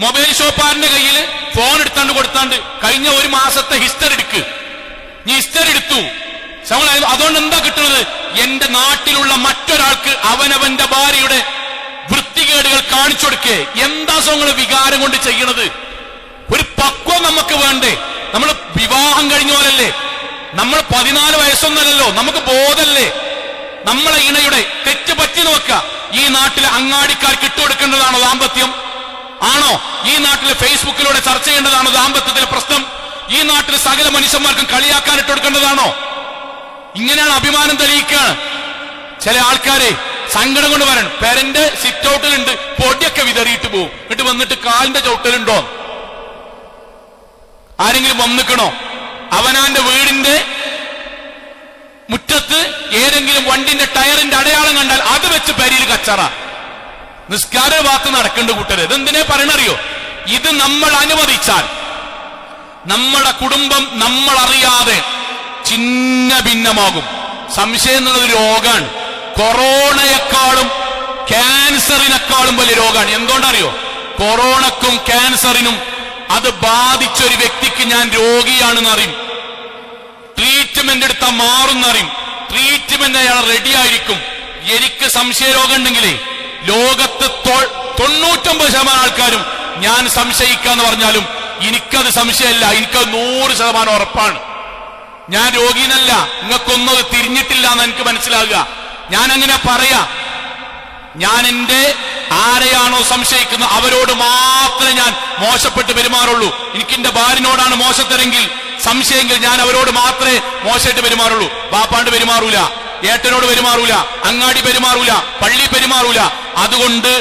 മൊബൈൽ ഷോപ്പാറിന്റെ കയ്യിൽ ഫോൺ എടുത്താണ്ട് കൊടുത്താണ്ട് കഴിഞ്ഞ ഒരു മാസത്തെ ഹിസ്റ്ററി എടുക്ക്. നീ ഹിസ്റ്ററി എടുത്തു, അതുകൊണ്ട് എന്താ കിട്ടുന്നത്? എന്റെ നാട്ടിലുള്ള മറ്റൊരാൾക്ക് അവനവന്റെ ഭാര്യയുടെ വൃത്തികേടുകൾ കാണിച്ചു കൊടുക്കേ. എന്താ നിങ്ങൾ വികാരം കൊണ്ട് ചെയ്യണത്? ഒരു പക്വം നമുക്ക് വേണ്ടേ? നമ്മൾ വിവാഹം കഴിഞ്ഞ പോലല്ലേ, നമ്മൾ 14 വയസ്സൊന്നല്ലല്ലോ, നമുക്ക് ബോധല്ലേ. നമ്മളെ ഇണയുടെ തെറ്റ് പറ്റി നോക്കുക. ഈ നാട്ടിലെ അങ്ങാടിക്കാർക്ക് ഇട്ടുകൊടുക്കേണ്ടതാണോ ദാമ്പത്യം? ആണോ? ഈ നാട്ടിലെ ഫേസ്ബുക്കിലൂടെ ചർച്ച ചെയ്യേണ്ടതാണോ ദാമ്പത്യത്തിലെ പ്രശ്നം? ഈ നാട്ടിലെ സകല മനുഷ്യന്മാർക്കും കളിയാക്കാൻ ഇട്ടുകൊടുക്കേണ്ടതാണോ? ഇങ്ങനെയാണ് അഭിമാനം തെളിയിക്കുകയാണ്. ചില ആൾക്കാരെ സങ്കടം കൊണ്ട് പറയണം, പെരന്റെ സിറ്റ് ഔട്ടിലുണ്ട് പൊടിയൊക്കെ വിതറിയിട്ട് പോകും, എന്നിട്ട് വന്നിട്ട് കാലിന്റെ ചവിട്ടലുണ്ടോ? ആരെങ്കിലും വന്നിക്കണോ? അവനാന്റെ വീടിന്റെ മുറ്റത്ത് ഏതെങ്കിലും വണ്ടിന്റെ ടയറിന്റെ അടയാളം കണ്ടാൽ അത് വെച്ച് പെരിയിൽ കച്ചറ. നിസ്കാര ഭാഗത്ത് നടക്കേണ്ട കൂട്ടര് ഇതെന്തിനെ പറയണറിയോ? ഇത് നമ്മൾ അനുവദിച്ചാൽ നമ്മുടെ കുടുംബം നമ്മൾ അറിയാതെ ചിന്ന ഭിന്നമാകും. സംശയം എന്നുള്ളത് രോഗമാണ്. കൊറോണയെക്കാളും ക്യാൻസറിനേക്കാളും വലിയ രോഗമാണ്. എന്തുകൊണ്ടറിയോ? കൊറോണക്കും ക്യാൻസറിനും അത് ബാധിച്ചൊരു വ്യക്തിക്ക് ഞാൻ രോഗിയാണെന്ന് അറിയും, ട്രീറ്റ്മെന്റ് എടുത്താൽ മാറുന്നറിയും, ട്രീറ്റ്മെന്റ് അയാൾ റെഡി ആയിരിക്കും. എനിക്ക് സംശയരോഗം ഉണ്ടെങ്കിലേ ലോകത്ത് 99% ആൾക്കാരും ഞാൻ സംശയിക്കാന്ന് പറഞ്ഞാലും എനിക്കത് സംശയമല്ല, എനിക്കത് 100% ഉറപ്പാണ്. ഞാൻ രോഗിയെന്നല്ല, നിങ്ങൾക്കൊന്നും അത് തിരിഞ്ഞിട്ടില്ല എന്ന് എനിക്ക് മനസ്സിലാകുക. ഞാൻ അങ്ങനെ പറയാ. ഞാൻ എന്റെ ആരെയാണോ സംശയിക്കുന്നത് അവരോട് മാത്രമേ ഞാൻ മോശപ്പെട്ട് പെരുമാറുള്ളൂ. എനിക്ക് എന്റെ ഭാര്യനോടാണ് മോശത്തരെങ്കിൽ സംശയമെങ്കിൽ ഞാൻ അവരോട് മാത്രമേ മോശമായിട്ട് പെരുമാറുള്ളൂ. ബാപ്പാണ്ട് പെരുമാറൂല, ഏട്ടനോട് പെരുമാറൂല, അങ്ങാടി പെരുമാറൂല, പള്ളി പെരുമാറൂല. അതുകൊണ്ട്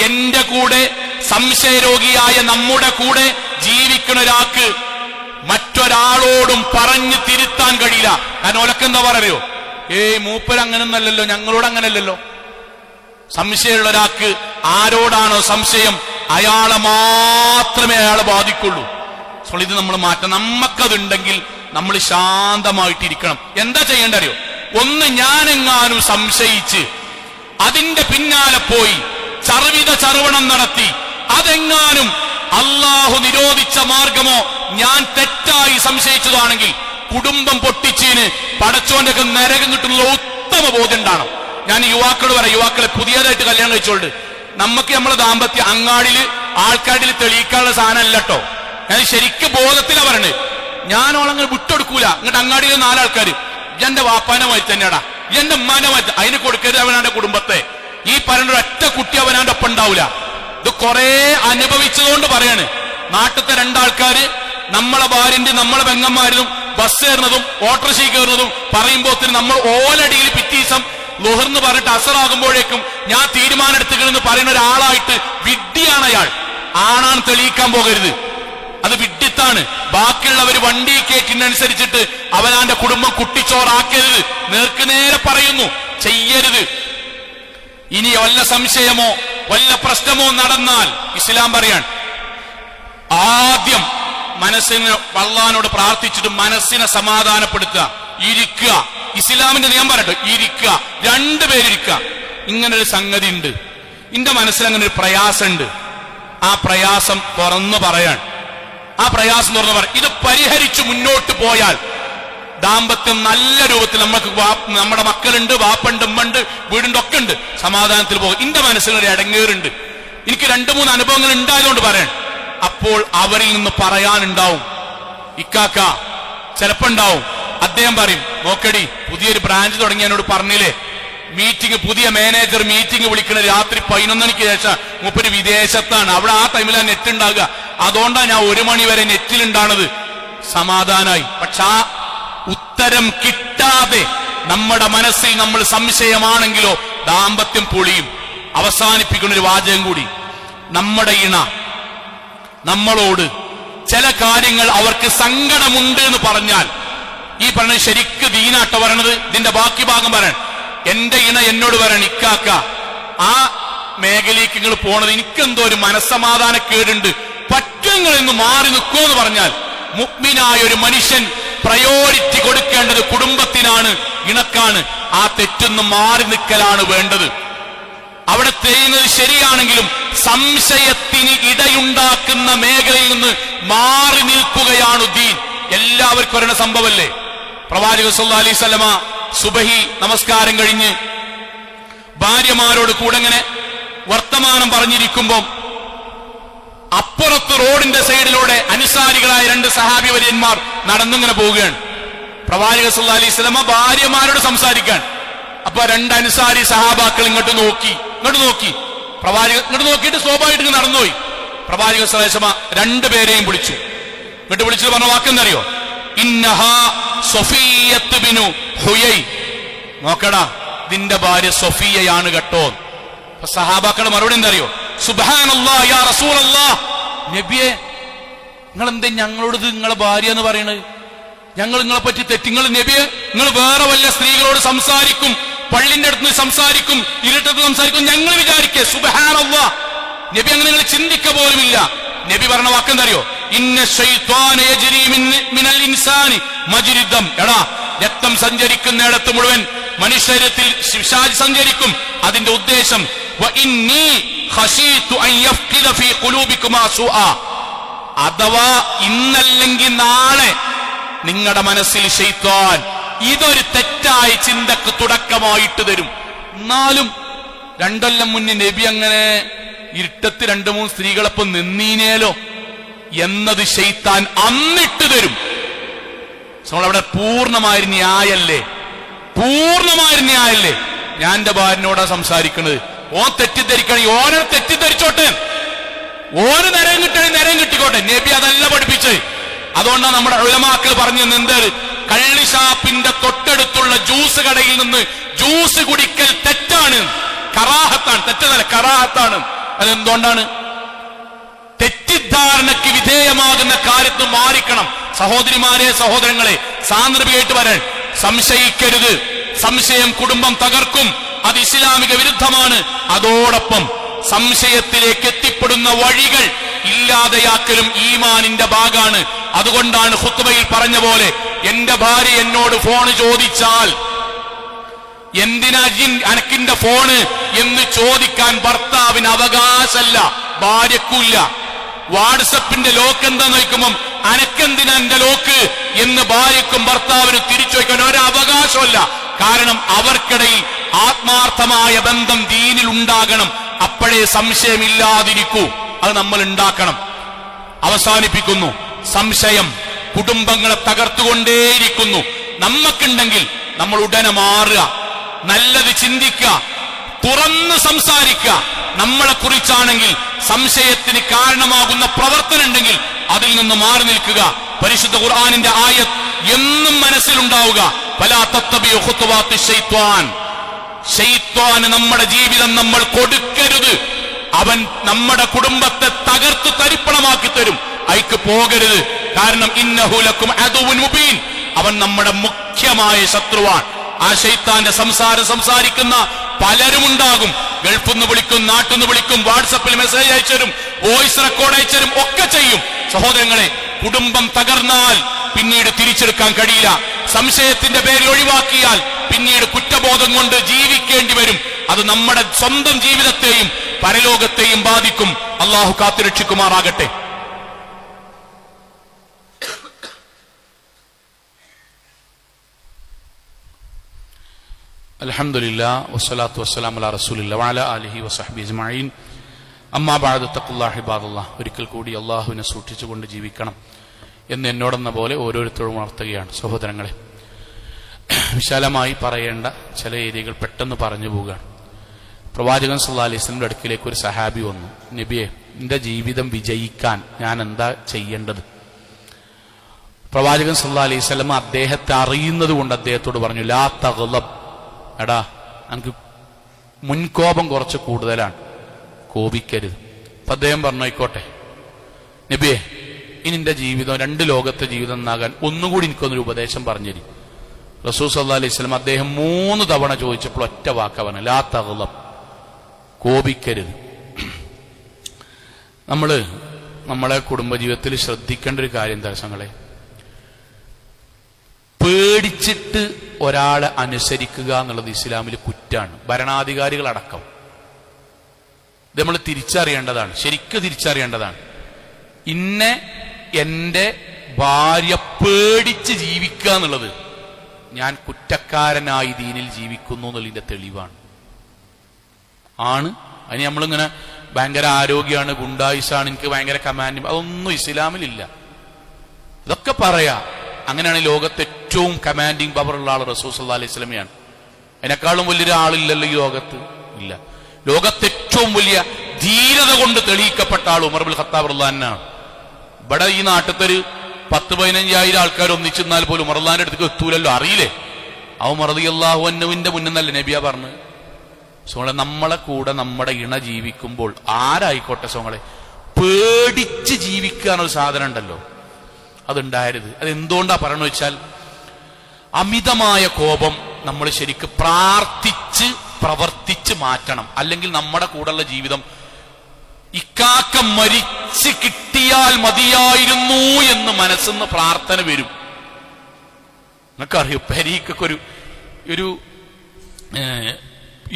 എന്റെ കൂടെ സംശയരോഗിയായ നമ്മുടെ കൂടെ ജീവിക്കുന്ന ഒരാൾക്ക് മറ്റൊരാളോടും പറഞ്ഞു തിരുത്താൻ കഴിയില്ല. കാരണം ഒലക്കെന്താ പറയോ, മൂപ്പര് അങ്ങനൊന്നല്ലല്ലോ, ഞങ്ങളോട് അങ്ങനല്ലല്ലോ. സംശയമുള്ള ഒരാൾക്ക് ആരോടാണോ സംശയം അയാളെ മാത്രമേ അയാളെ ബാധിക്കുള്ളൂ. ഇത് നമ്മൾ മാറ്റം. നമുക്കതുണ്ടെങ്കിൽ നമ്മൾ ശാന്തമായിട്ടിരിക്കണം. എന്താ ചെയ്യേണ്ട അറിയോ? ഒന്ന്, ഞാനെങ്ങാനും സംശയിച്ച് അതിന്റെ പിന്നാലെ പോയി ചർവണം നടത്തി അതെങ്ങാനും അള്ളാഹു നിരോധിച്ച മാർഗമോ ഞാൻ തെറ്റായി സംശയിച്ചതാണെങ്കിൽ കുടുംബം പൊട്ടിച്ചീന് പടച്ചോന്റെ ഒക്കെ നരകം കിട്ടുന്ന ഉത്തമ ബോധ്യം ഉണ്ടാണ്. ഞാൻ യുവാക്കളോട് പറയാം, യുവാക്കളെ പുതിയതായിട്ട് കല്യാണം കഴിച്ചോണ്ട് നമുക്ക് നമ്മളെ ദാമ്പത്യം അങ്ങാടിയിൽ ആൾക്കാരിൽ തെളിയിക്കാനുള്ള സാധനം അല്ല കേട്ടോ. ഞാൻ ശരിക്കും ബോധത്തിലാ പറയണേ. ഞാനോളങ്ങനെ വിട്ടെടുക്കൂല. എന്നിട്ട് അങ്ങാടിയിൽ 4 ആൾക്കാർ എന്റെ വാപ്പാനെ മാതിരി തന്നെയാടാ, എന്റെ ഉമ്മാനെ മാറ്റി അതിന് കൊടുക്കരുത് അവനാന്റെ കുടുംബത്തെ. ഈ പറയുന്ന ഒറ്റ കുട്ടി അവനാന്റെ ഒപ്പം ഉണ്ടാവില്ല. ഇത് കുറെ അനുഭവിച്ചതുകൊണ്ട് പറയാണ്. നാട്ടിലത്തെ രണ്ടാൾക്കാര് നമ്മളെ ഭാര്യന്റെ നമ്മളെ പെങ്ങന്മാരും ബസ് കയറുന്നതും ഓട്ടോറിക്ഷ കയറുന്നതും പറയുമ്പോത്തിന് നമ്മൾ ഓലടിയിൽ പിറ്റീസം ലുഹർന്ന് പറഞ്ഞിട്ട് അസറാകുമ്പോഴേക്കും ഞാൻ തീരുമാനം എടുത്തുകയെന്ന് പറയുന്ന ഒരാളായിട്ട് വിഡ്ഢിയാണ് അയാൾ. ആണാണ് തെളിയിക്കാൻ പോകരുത്, അത് വിഡ്ഢിത്താണ്. ബാക്കിയുള്ളവർ വണ്ടി കേറ്റിനനുസരിച്ചിട്ട് അവനാന്റെ കുടുംബം കുട്ടിച്ചോറാക്കരുത്. നേർക്കുനേരെ പറയുന്നു, ചെയ്യരുത്. ഇനി വല്ല സംശയമോ വല്ല പ്രശ്നമോ നടന്നാൽ ഇസ്ലാം പറയാൻ ആദ്യം മനസ്സിന് അല്ലാഹുവോട് പ്രാർത്ഥിച്ചിട്ട് മനസ്സിനെ സമാധാനപ്പെടുത്തുക, ഇരിക്കുക. ഇസ്ലാമിന്റെ നിയമം പറയട്ടെ, ഇരിക്കുക, രണ്ടുപേരിരിക്കുക. ഇങ്ങനൊരു സംഗതി ഉണ്ട്, എന്റെ മനസ്സിൽ അങ്ങനെ ഒരു പ്രയാസമുണ്ട്. ആ പ്രയാസം തുറന്നു പറയാൻ, ആ പ്രയാസം തുറന്നു പറയാൻ. ഇത് പരിഹരിച്ചു മുന്നോട്ട് പോയാൽ ദാമ്പത്യം നല്ല രൂപത്തിൽ നമുക്ക് നമ്മുടെ മക്കളുണ്ട്, വാപ്പുണ്ട്, ഉമ്മണ്ട്, വീടുണ്ട്, ഒക്കെ ഉണ്ട്, സമാധാനത്തിൽ പോകും. എന്റെ മനസ്സിലൊരു ഇടങ്ങേറുണ്ട്, എനിക്ക് 2-3 അനുഭവങ്ങൾ ഉണ്ടായതുകൊണ്ട് പറയാൻ. അപ്പോൾ അവരിൽ നിന്ന് പറയാനുണ്ടാവും. ഇക്കാക്ക ചിലപ്പോ ഉണ്ടാവും, അദ്ദേഹം പറയും, നോക്കടി പുതിയൊരു ബ്രാഞ്ച് തുടങ്ങി എന്നോട് പറഞ്ഞില്ലേ, മീറ്റിംഗ്, പുതിയ മാനേജർ മീറ്റിംഗ് വിളിക്കണ രാത്രി 11 മണിക്ക് ശേഷം. മൂപ്പര് വിദേശത്താണ്, അവിടെ ആ ടൈമിലാണ് നെറ്റ് ഉണ്ടാകുക. അതുകൊണ്ടാണ് ഞാൻ 1 മണി വരെ നെറ്റിലുണ്ടാണത്. സമാധാനായി. പക്ഷെ ആ ഉത്തരം കിട്ടാതെ നമ്മുടെ മനസ്സിൽ നമ്മൾ സംശയമാണെങ്കിലോ ദാമ്പത്യം പൊളിയും. അവസാനിപ്പിക്കുന്ന ഒരു വാചകം കൂടി, നമ്മുടെ ഇണ നമ്മളോട് ചില കാര്യങ്ങൾ അവർക്ക് സങ്കടമുണ്ട് എന്ന് പറഞ്ഞാൽ, ഈ പറഞ്ഞ ശരിക്ക് ദീനാട്ട പറയണത്. ഇതിന്റെ ബാക്കി ഭാഗം പറയാൻ, എന്റെ ഇണ എന്നോട് പറയണം, ഇക്കാക്ക ആ മേഖലയ്ക്ക് നിങ്ങൾ പോണത് എനിക്കെന്തോ ഒരു മനസ്സമാധാനക്കേടുണ്ട്, പറ്റുങ്ങൾ എന്ന് മാറി നിൽക്കുമോ എന്ന് പറഞ്ഞാൽ, മുഅ്മിനായ ഒരു മനുഷ്യൻ പ്രയോറിറ്റി കൊടുക്കേണ്ടത് കുടുംബത്തിനാണ്, ഇണക്കാണ്. ആ തെറ്റൊന്നും മാറി നിൽക്കലാണ് വേണ്ടത്. അവിടെ ചെയ്യുന്നത് ശരിയാണെങ്കിലും സംശയത്തിന് ഇടയുണ്ടാക്കുന്ന മേഖലയിൽ നിന്ന് മാറി നിൽക്കുകയാണ് ദീൻ. എല്ലാവർക്കും ഒരെണ്ണ സംഭവല്ലേ, പ്രവാചകൻ സല്ലല്ലാഹു അലൈഹി വസല്ലമ സുബഹി നമസ്കാരം കഴിഞ്ഞ് ഭാര്യമാരോട് കൂടെ ഇങ്ങനെ വർത്തമാനം പറഞ്ഞിരിക്കുമ്പോ അപ്പുറത്ത് റോഡിന്റെ സൈഡിലൂടെ അനുസാരികളായ 2 സഹാബി വര്യന്മാർ നടന്നിങ്ങനെ പോവുകയാണ്. പ്രവാചകൻ സല്ലല്ലാഹു അലൈഹി വസല്ലമ ഭാര്യമാരോട് സംസാരിക്കാൻ. അപ്പൊ 2 അനുസാരി സഹാബാക്കൾ ഇങ്ങോട്ട് നോക്കി. പ്രവാചകൻ ഇങ്ങോട്ട് നോക്കിയിട്ട് സ്വാഭാവികമായിട്ട് നടന്നുപോയി. പ്രവാചകൻ സല്ലല്ലാഹു അലൈഹി വസല്ലമ 2 പേരെയും വിളിച്ചു. ഇങ്ങോട്ട് വിളിച്ചിട്ട് പറഞ്ഞ വാക്കെന്തറിയോ, ഇന്നഹാ സഫിയ്യത്ത് ബിനു ഹുയൈ. നോക്കടാ, ഇതിന്റെ ഭാര്യ സഫിയയാണ് കേട്ടോ. സഹാബാക്കളുടെ മറുപടി എന്തറിയോ, സുബ്ഹാനല്ലാഹ് യാ റസൂലല്ലാഹ്. നബിയെ, നിങ്ങൾ എന്തേ ഞങ്ങളോട് നിങ്ങളെ ഭാര്യ എന്ന് പറയണത്? ഞങ്ങൾ നിങ്ങളെ പറ്റി തെറ്റിങ്ങൾ. നബിയെ, നിങ്ങൾ വേറെ വല്ല സ്ത്രീകളോട് സംസാരിക്കും, പള്ളിന്റെ അടുത്ത് സംസാരിക്കും, ഇരുട്ടത്ത് സംസാരിക്കും, ഞങ്ങൾ വിചാരിക്കേ. സുബ്ഹാനല്ലാഹ്. നബി അങ്ങനെ നിങ്ങൾ ചിന്തിക്ക പോലുമില്ല. നബി പറഞ്ഞ വാക്കെന്തറിയോ, ഇന്ന ശൈത്വാന യജ്രി മിനൽ ഇൻസാനി മജ്രി ദം. എടാ, രക്തം സഞ്ചരിക്കുന്നിടത്ത് മുഴുവൻ മനുഷ്യരത്തിൽ പിശാച് സഞ്ചരിക്കും. അതിന്റെ ഉദ്ദേശം വഇന്നി ഖശീതു അൻ യഫ്ഖിദ ഫീ ഖുലൂബികുമാ സുആ. അഥവാ ഇന്നല്ലെങ്കിൽ നാളെ നിങ്ങളുടെ മനസ്സിൽ ശൈത്വാൻ ഇതൊരു തെറ്റായ ചിന്തക്ക് തുടക്കമായിട്ട് തരും. എന്നാലും 2 കൊല്ലം മുന്നേ നബി അങ്ങനെ ഇരുട്ടത്ത് 2-3 സ്ത്രീകളൊപ്പം നിന്നീനേലോ എന്നത് ശൈത്താൻ അന്നിട്ട് തരും. നമ്മളവിടെ പൂർണ്ണമായ ന്യായല്ലേ? ഞാൻ എന്റെ ഭാര്യനോടാ സംസാരിക്കണത്, ഓൻ തെറ്റിദ്ധരിക്കണേ, ഓനെ തെറ്റിദ്ധരിച്ചോട്ടെ, ഓന് നേരം കിട്ടിക്കോട്ടെ. നബി അതല്ല പഠിപ്പിച്ചത്. അതുകൊണ്ടാണ് നമ്മുടെ ഉലമാക്കൾ പറഞ്ഞു, എന്ത് കള്ളിഷാപ്പിന്റെ തൊട്ടടുത്തുള്ള ജ്യൂസ് കടയിൽ നിന്ന് ജ്യൂസ് കുടിക്കൽ തെറ്റാണ്, കറാഹത്താണ്. തെറ്റല്ല, കറാഹത്താണ്. അതെന്തുകൊണ്ടാണ്? തെറ്റിദ്ധാരണയ്ക്ക് വിധേയമാകുന്ന കാര്യത്തിൽ മാറിക്കണം. സഹോദരിമാരെ, സഹോദരങ്ങളെ, സാന്ദർഭികമായിട്ട് വരാൻ സംശയിക്കരുത്. സംശയം കുടുംബം തകർക്കും, അത് ഇസ്ലാമിക വിരുദ്ധമാണ്. അതോടൊപ്പം സംശയത്തിലേക്ക് എത്തിപ്പെടുന്ന വഴികൾ ഇല്ലാതെയാക്കലും ഈമാനിന്റെ ഭാഗമാണ്. അതുകൊണ്ടാണ് ഖുത്ബയിൽ പറഞ്ഞ പോലെ, എന്റെ ഭാര്യ എന്നോട് ഫോണ് ചോദിച്ചാൽ എന്തിനാ അനക്കിന്റെ ഫോണ് എന്ന് ചോദിക്കാൻ ഭർത്താവിന് അവകാശമല്ല, ഭാര്യക്കുമില്ല. വാട്സപ്പിന്റെ ലോക്ക് എന്താ നോക്കുമ്പം അനക്കെന്തിനാ എന്റെ ലോക്ക് എന്ന് ഭാര്യക്കും ഭർത്താവിനും തിരിച്ചു വയ്ക്കാൻ ഒരവകാശമല്ല. കാരണം അവർക്കിടയിൽ ആത്മാർത്ഥമായ ബന്ധം ദീനിൽ ഉണ്ടാകണം. അപ്പോഴേ സംശയമില്ലാതിരിക്കൂ. അത് നമ്മൾ ഉണ്ടാക്കണം. അവസാനിപ്പിക്കുന്നു. സംശയം കുടുംബങ്ങളെ തകർത്തുകൊണ്ടേയിരിക്കുന്നു. നമുക്കുണ്ടെങ്കിൽ നമ്മൾ ഉടനെ മാറുക. നല്ലത് ചിന്തിക്കുക, തുറന്ന് സംസാരിക്കുക. നമ്മളെ കുറിച്ചാണെങ്കിൽ സംശയത്തിന് കാരണമാകുന്ന പ്രവർത്തനം ഉണ്ടെങ്കിൽ അതിൽ നിന്ന് മാറി നിൽക്കുക. പരിശുദ്ധ ഖുർആനിന്റെ ആയത്ത് എന്നും മനസ്സിലുണ്ടാവുക. ഫലാ തത്തബിഉ ഖുതുവാത്തി ശൈത്വാൻ. ശൈത്വാന് നമ്മുടെ ജീവിതം നമ്മൾ കൊടുക്കരുത്. അവൻ നമ്മുടെ കുടുംബത്തെ തകർത്ത് തരിപ്പണമാക്കി തരും. അയക്ക് പോകരുത്. കാരണം ഇന്നഹു ലക്കും അദുവുൻ മുബീൻ. അവൻ നമ്മുടെ മുഖ്യമായ ശത്രുവാണ്. ആ ശൈത്താന്റെ സംസാരിക്കുന്ന പലരും ഉണ്ടാകും. ഗൾഫിൽ നിന്ന് വിളിക്കും, നാട്ടിൽ നിന്ന് വിളിക്കും, വാട്സപ്പിൽ മെസ്സേജ് അയച്ചരും, വോയിസ് റെക്കോർഡ് അയച്ചരും ഒക്കെ ചെയ്യും. സഹോദരങ്ങളെ, കുടുംബം തകർന്നാൽ പിന്നീട് തിരിച്ചെടുക്കാൻ കഴിയില്ല. സംശയത്തിന്റെ പേരിൽ ഒഴിവാക്കിയാൽ പിന്നീട് കുറ്റബോധം കൊണ്ട് ജീവിക്കേണ്ടി വരും. അത് നമ്മുടെ സ്വന്തം ജീവിതത്തെയും പരലോകത്തെയും ബാധിക്കും. അള്ളാഹു കാത്തുരക്ഷിക്കുമാറാകട്ടെ. അൽഹംദുലില്ലാഹ് വസ്സലാത്തു വസ്സലാമു അലാ റസൂലില്ലാഹി വഅലാ ആലിഹി വസഹ്ബിഹി അജ്മഈൻ. അമ്മാ ബഅദ് തഖുല്ലാഹി ഇബാദല്ലാഹ്. ഒരിക്കൽ കൂടി അള്ളാഹുവിനെ സൂക്ഷിച്ചുകൊണ്ട് ജീവിക്കണം എന്ന് എന്നോടെന്ന പോലെ ഓരോരുത്തരും ഉണർത്തുകയാണ്. സഹോദരങ്ങളെ, വിശാലമായി പറയേണ്ട ചില ഏരിയകൾ പെട്ടെന്ന് പറഞ്ഞു പോവുകയാണ്. പ്രവാചകൻ സല്ലല്ലാഹു അലൈഹി വസല്ലമയുടെ അടുക്കിലേക്ക് ഒരു സഹാബി വന്നു. നബിയെ, എന്റെ ജീവിതം വിജയിക്കാൻ ഞാൻ എന്താ ചെയ്യേണ്ടത്? പ്രവാചകൻ സല്ലല്ലാഹു അലൈഹി വസല്ലം അദ്ദേഹത്തെ അറിയുന്നത് കൊണ്ട് അദ്ദേഹത്തോട് പറഞ്ഞു, ലാ തഗ്ളബ്. എടാ, നമുക്ക് മുൻകോപം കുറച്ച് കൂടുതലാണ്, കോപിക്കരുത്. അപ്പൊ അദ്ദേഹം പറഞ്ഞു, ആയിക്കോട്ടെ നബിയെ, ഇനി എന്റെ ജീവിതം, രണ്ട് ലോകത്തെ ജീവിതം എന്നാകാൻ ഒന്നുകൂടി എനിക്കൊന്നൊരു ഉപദേശം പറഞ്ഞിരി. റസൂൽ സല്ലല്ലാഹു അലൈഹി വസല്ലം അദ്ദേഹം 3 തവണ ചോദിച്ചപ്പോൾ ഒറ്റ വാക്ക പറഞ്ഞു, ലാ തഗ്ളബ്, കോപിക്കരുത്. നമ്മളെ കുടുംബജീവിതത്തിൽ ശ്രദ്ധിക്കേണ്ട ഒരു കാര്യം ദർശങ്ങളെ, പേടിച്ചിട്ട് ഒരാളെ അനുസരിക്കുക എന്നുള്ളത് ഇസ്ലാമിൽ കുറ്റാണ്, ഭരണാധികാരികളടക്കം. ഇത് നമ്മൾ തിരിച്ചറിയേണ്ടതാണ്, ശരിക്കും തിരിച്ചറിയേണ്ടതാണ്. എന്റെ ഭാര്യ പേടിച്ച് ജീവിക്കുക എന്നുള്ളത് ഞാൻ കുറ്റക്കാരനായി ദീനിൽ ജീവിക്കുന്നു എന്നുള്ളതിന്റെ തെളിവാണ്. അതിന് നമ്മളിങ്ങനെ ഭയങ്കര ആരോഗ്യമാണ്, ഗുണ്ടായുസാണ്, എനിക്ക് ഭയങ്കര കമാൻഡ്, അതൊന്നും ഇസ്ലാമിലില്ല. ഇതൊക്കെ പറയാ. അങ്ങനെയാണ് ലോകത്തെ ഏറ്റവും കമാൻഡിങ് പവറുള്ള ആൾ റസൂൽ സല്ലല്ലാഹു അലൈഹി വസല്ലമയാണ്. അതിനേക്കാളും വലിയൊരു ആളില്ലല്ലോ ഈ ലോകത്ത്, ഇല്ല. ലോകത്തെ ഏറ്റവും വലിയ ധീരത കൊണ്ട് തെളിയിക്കപ്പെട്ട ആൾ ഉമർ ഇബ്നുൽ ഖത്താബ് റളിയല്ലാഹു അൻഹു ആണ്. ഇവിടെ ഈ നാട്ടിലത്തെ ഒരു 10-15,000 ആൾക്കാർ ഒന്നിച്ചെന്നാൽ പോലും ഉമർ റളിയല്ലാഹുവിന്റെ അടുത്തേക്ക് എത്തൂലല്ലോ, അറിയില്ലേ? ആ ഉമർ റളിയല്ലാഹു അൻഹുവിന്റെ മുന്നിൽ നബിയ പറഞ്ഞു, സോളെ, നമ്മളെ കൂടെ നമ്മുടെ ഇണ ജീവിക്കുമ്പോൾ ആരായിക്കോട്ടെ സോങ്ങളെ, പേടിച്ച് ജീവിക്കുക എന്നൊരു സാധനം ഉണ്ടല്ലോ, അതുണ്ടായത്. അതെന്തുകൊണ്ടാ പറയണെന്ന് വെച്ചാൽ, അമിതമായ കോപം നമ്മൾ ശരിക്ക് പ്രാർത്ഥിച്ച് പ്രവർത്തിച്ച് മാറ്റണം. അല്ലെങ്കിൽ നമ്മുടെ കൂടെയുള്ള ജീവിതം ഇക്കാക്ക മരിച്ച് കിട്ടിയാൽ മതിയായിരുന്നു എന്ന് മനസ്സെന്ന് പ്രാർത്ഥന വരും. നിങ്ങൾക്കറിയോ, പെരീക്കൊക്കെ ഒരു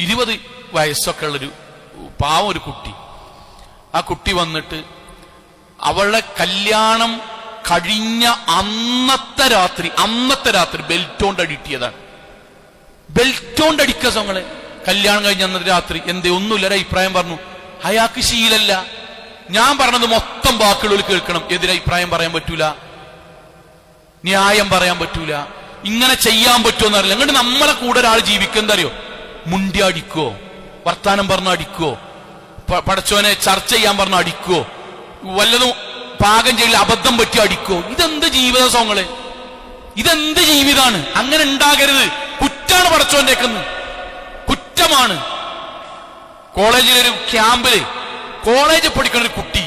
20 വയസ്സൊക്കെ ഉള്ളൊരു പാവം ഒരു കുട്ടി, ആ കുട്ടി വന്നിട്ട് അവളുടെ കല്യാണം കഴിഞ്ഞ അന്നത്തെ രാത്രി ബെൽറ്റോണ്ട് അടിട്ടിയതാണ്. ബെൽറ്റോണ്ട് അടിക്കുക സോങ്ങളെ, കല്യാണം കഴിഞ്ഞ അന്നത്തെ രാത്രി. എന്തേ? ഒന്നുമില്ല, അഭിപ്രായം പറഞ്ഞു. അയാൾക്ക് ശീലല്ല. ഞാൻ പറഞ്ഞത് മൊത്തം ബാക്കിയുള്ളവർ കേൾക്കണം, എതിരഭിപ്രായം പറയാൻ പറ്റൂല, ന്യായം പറയാൻ പറ്റൂല, ഇങ്ങനെ ചെയ്യാൻ പറ്റുമോ അറിയില്ല. എന്നിട്ട് നമ്മളെ കൂടെ ഒരാൾ ജീവിക്കുക എന്താ അറിയോ, മുണ്ടി അടിക്കോ, വർത്താനം പറഞ്ഞു അടിക്കോ, പടച്ചോനെ ചർച്ച ചെയ്യാൻ പറഞ്ഞു അടിക്കോ, വല്ലതും പാകം ചെയ്യില്ല അബദ്ധം പറ്റി അടിക്കോ. ഇതെന്ത് ജീവിത സോങ്ങളെ, ഇതെന്ത് ജീവിതാണ്? അങ്ങനെ ഉണ്ടാകരുത്. കുറ്റാണ് പടച്ചോന്റേക്കെന്ന്, കുറ്റമാണ്. കോളേജിലൊരു ക്യാമ്പില് കോളേജിൽ പഠിക്കുന്ന ഒരു കുട്ടി,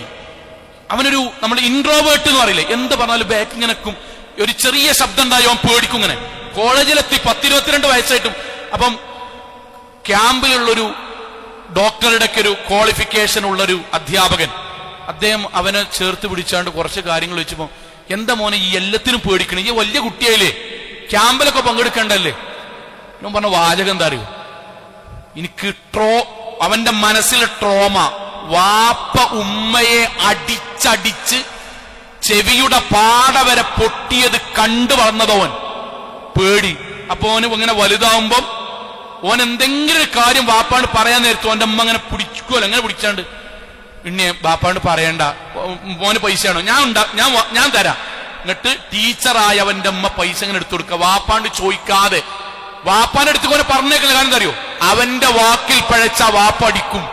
അവനൊരു നമ്മുടെ ഇൻട്രോവേർട്ട് എന്ന് പറയില്ലേ, എന്ത് പറഞ്ഞാലും ബാക്ക് ഇങ്ങനെക്കും, ഒരു ചെറിയ ശബ്ദം ഉണ്ടായോ അവൻ പേടിക്കും. ഇങ്ങനെ കോളേജിലെത്തി 10-22 വയസ്സായിട്ടും. അപ്പം ക്യാമ്പിലുള്ളൊരു ഡോക്ടറുടെ ഒക്കെ ഒരു ക്വാളിഫിക്കേഷൻ ഉള്ളൊരു അധ്യാപകൻ, അദ്ദേഹം അവനെ ചേർത്ത് പിടിച്ചാണ്ട് കുറച്ച് കാര്യങ്ങൾ വെച്ചപ്പോ, എന്താ മോനെ ഈ എല്ലാത്തിനും പേടിക്കണം, ഈ വലിയ കുട്ടിയായില്ലേ, ക്യാമ്പിലൊക്കെ പങ്കെടുക്കണ്ടല്ലേ? ഞാൻ പറഞ്ഞ വാചകം എന്താ അറിയോ, എനിക്ക് അവന്റെ മനസ്സിലെ ട്രോമ, വാപ്പ ഉമ്മയെ അടിച്ചടിച്ച് ചെവിയുടെ പാട വരെ പൊട്ടിയത് കണ്ടു വളർന്നതോൻ പേടി. അപ്പൊ ഓന് ഇങ്ങനെ വലുതാവുമ്പം ഓൻ എന്തെങ്കിലും ഒരു കാര്യം വാപ്പാണ്ട് പറയാൻ നേരത്തു ഓന്റെ അമ്മ അങ്ങനെ പിടിക്കുമല്ലോ, അങ്ങനെ പിടിച്ചാണ്ട്, പിന്നെ ബാപ്പാണ്ട് പറയണ്ട, മോന് പൈസയാണോ, ഞാൻ തരാം. എന്നിട്ട് ടീച്ചറായ അവന്റെ അമ്മ പൈസ ഇങ്ങനെ എടുത്തു കൊടുക്കുക, വാപ്പാണ്ട് ചോദിക്കാതെ വാപ്പാന്റെ അടുത്ത് പോലെ പറഞ്ഞേക്കുന്ന കാരണം എന്താ അറിയോ? അവന്റെ വാക്കിൽ പഴച്ച വാപ്പ അടിക്കും.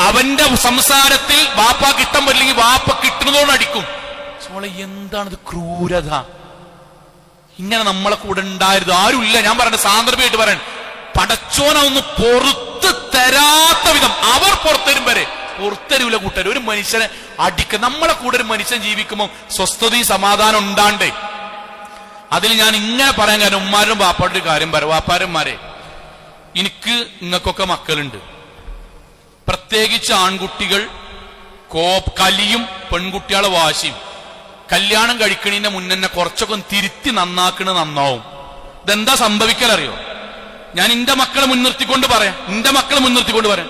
അവന്റെ സംസാരത്തിൽ വാപ്പാക്ക് ഇഷ്ടം പറ്റില്ലെങ്കിൽ വാപ്പ കിട്ടുന്നതോട് അടിക്കും. എന്താണിത് ക്രൂരത? ഇങ്ങനെ നമ്മളെ കൂടെ ഉണ്ടായത് ആരുമില്ല. ഞാൻ പറഞ്ഞ സാന്ദർഭികമായിട്ട് പറയാൻ, പടച്ചോനൊന്ന് പുറത്ത് തരാത്ത വിധം അവർ പുറത്തരും വരെ പുറത്തരൂല കൂട്ടർ. ഒരു മനുഷ്യനെ അടിക്കുക, നമ്മളെ കൂടെ ഒരു മനുഷ്യൻ ജീവിക്കുമ്പോൾ സ്വസ്ഥതയും സമാധാനം ഉണ്ടാണ്ടേ. അതിൽ ഞാൻ ഇങ്ങനെ പറയാൻ കാരണം ഉമ്മാരും വാപ്പാരുടെ കാര്യം പറയാം. വാപ്പാരന്മാരെ, എനിക്ക് നിങ്ങൾക്കൊക്കെ മക്കളുണ്ട്. പ്രത്യേകിച്ച് ആൺകുട്ടികൾ കലിയും പെൺകുട്ടികളെ വാശിയും. കല്യാണം കഴിക്കണതിന്റെ മുന്നേ കുറച്ചൊക്കെ തിരുത്തി നന്നാക്കണത് നന്നാവും. ഇതെന്താ സംഭവിക്കലറിയോ? ഞാൻ എന്റെ മക്കളെ മുൻനിർത്തിക്കൊണ്ട് പറയാം.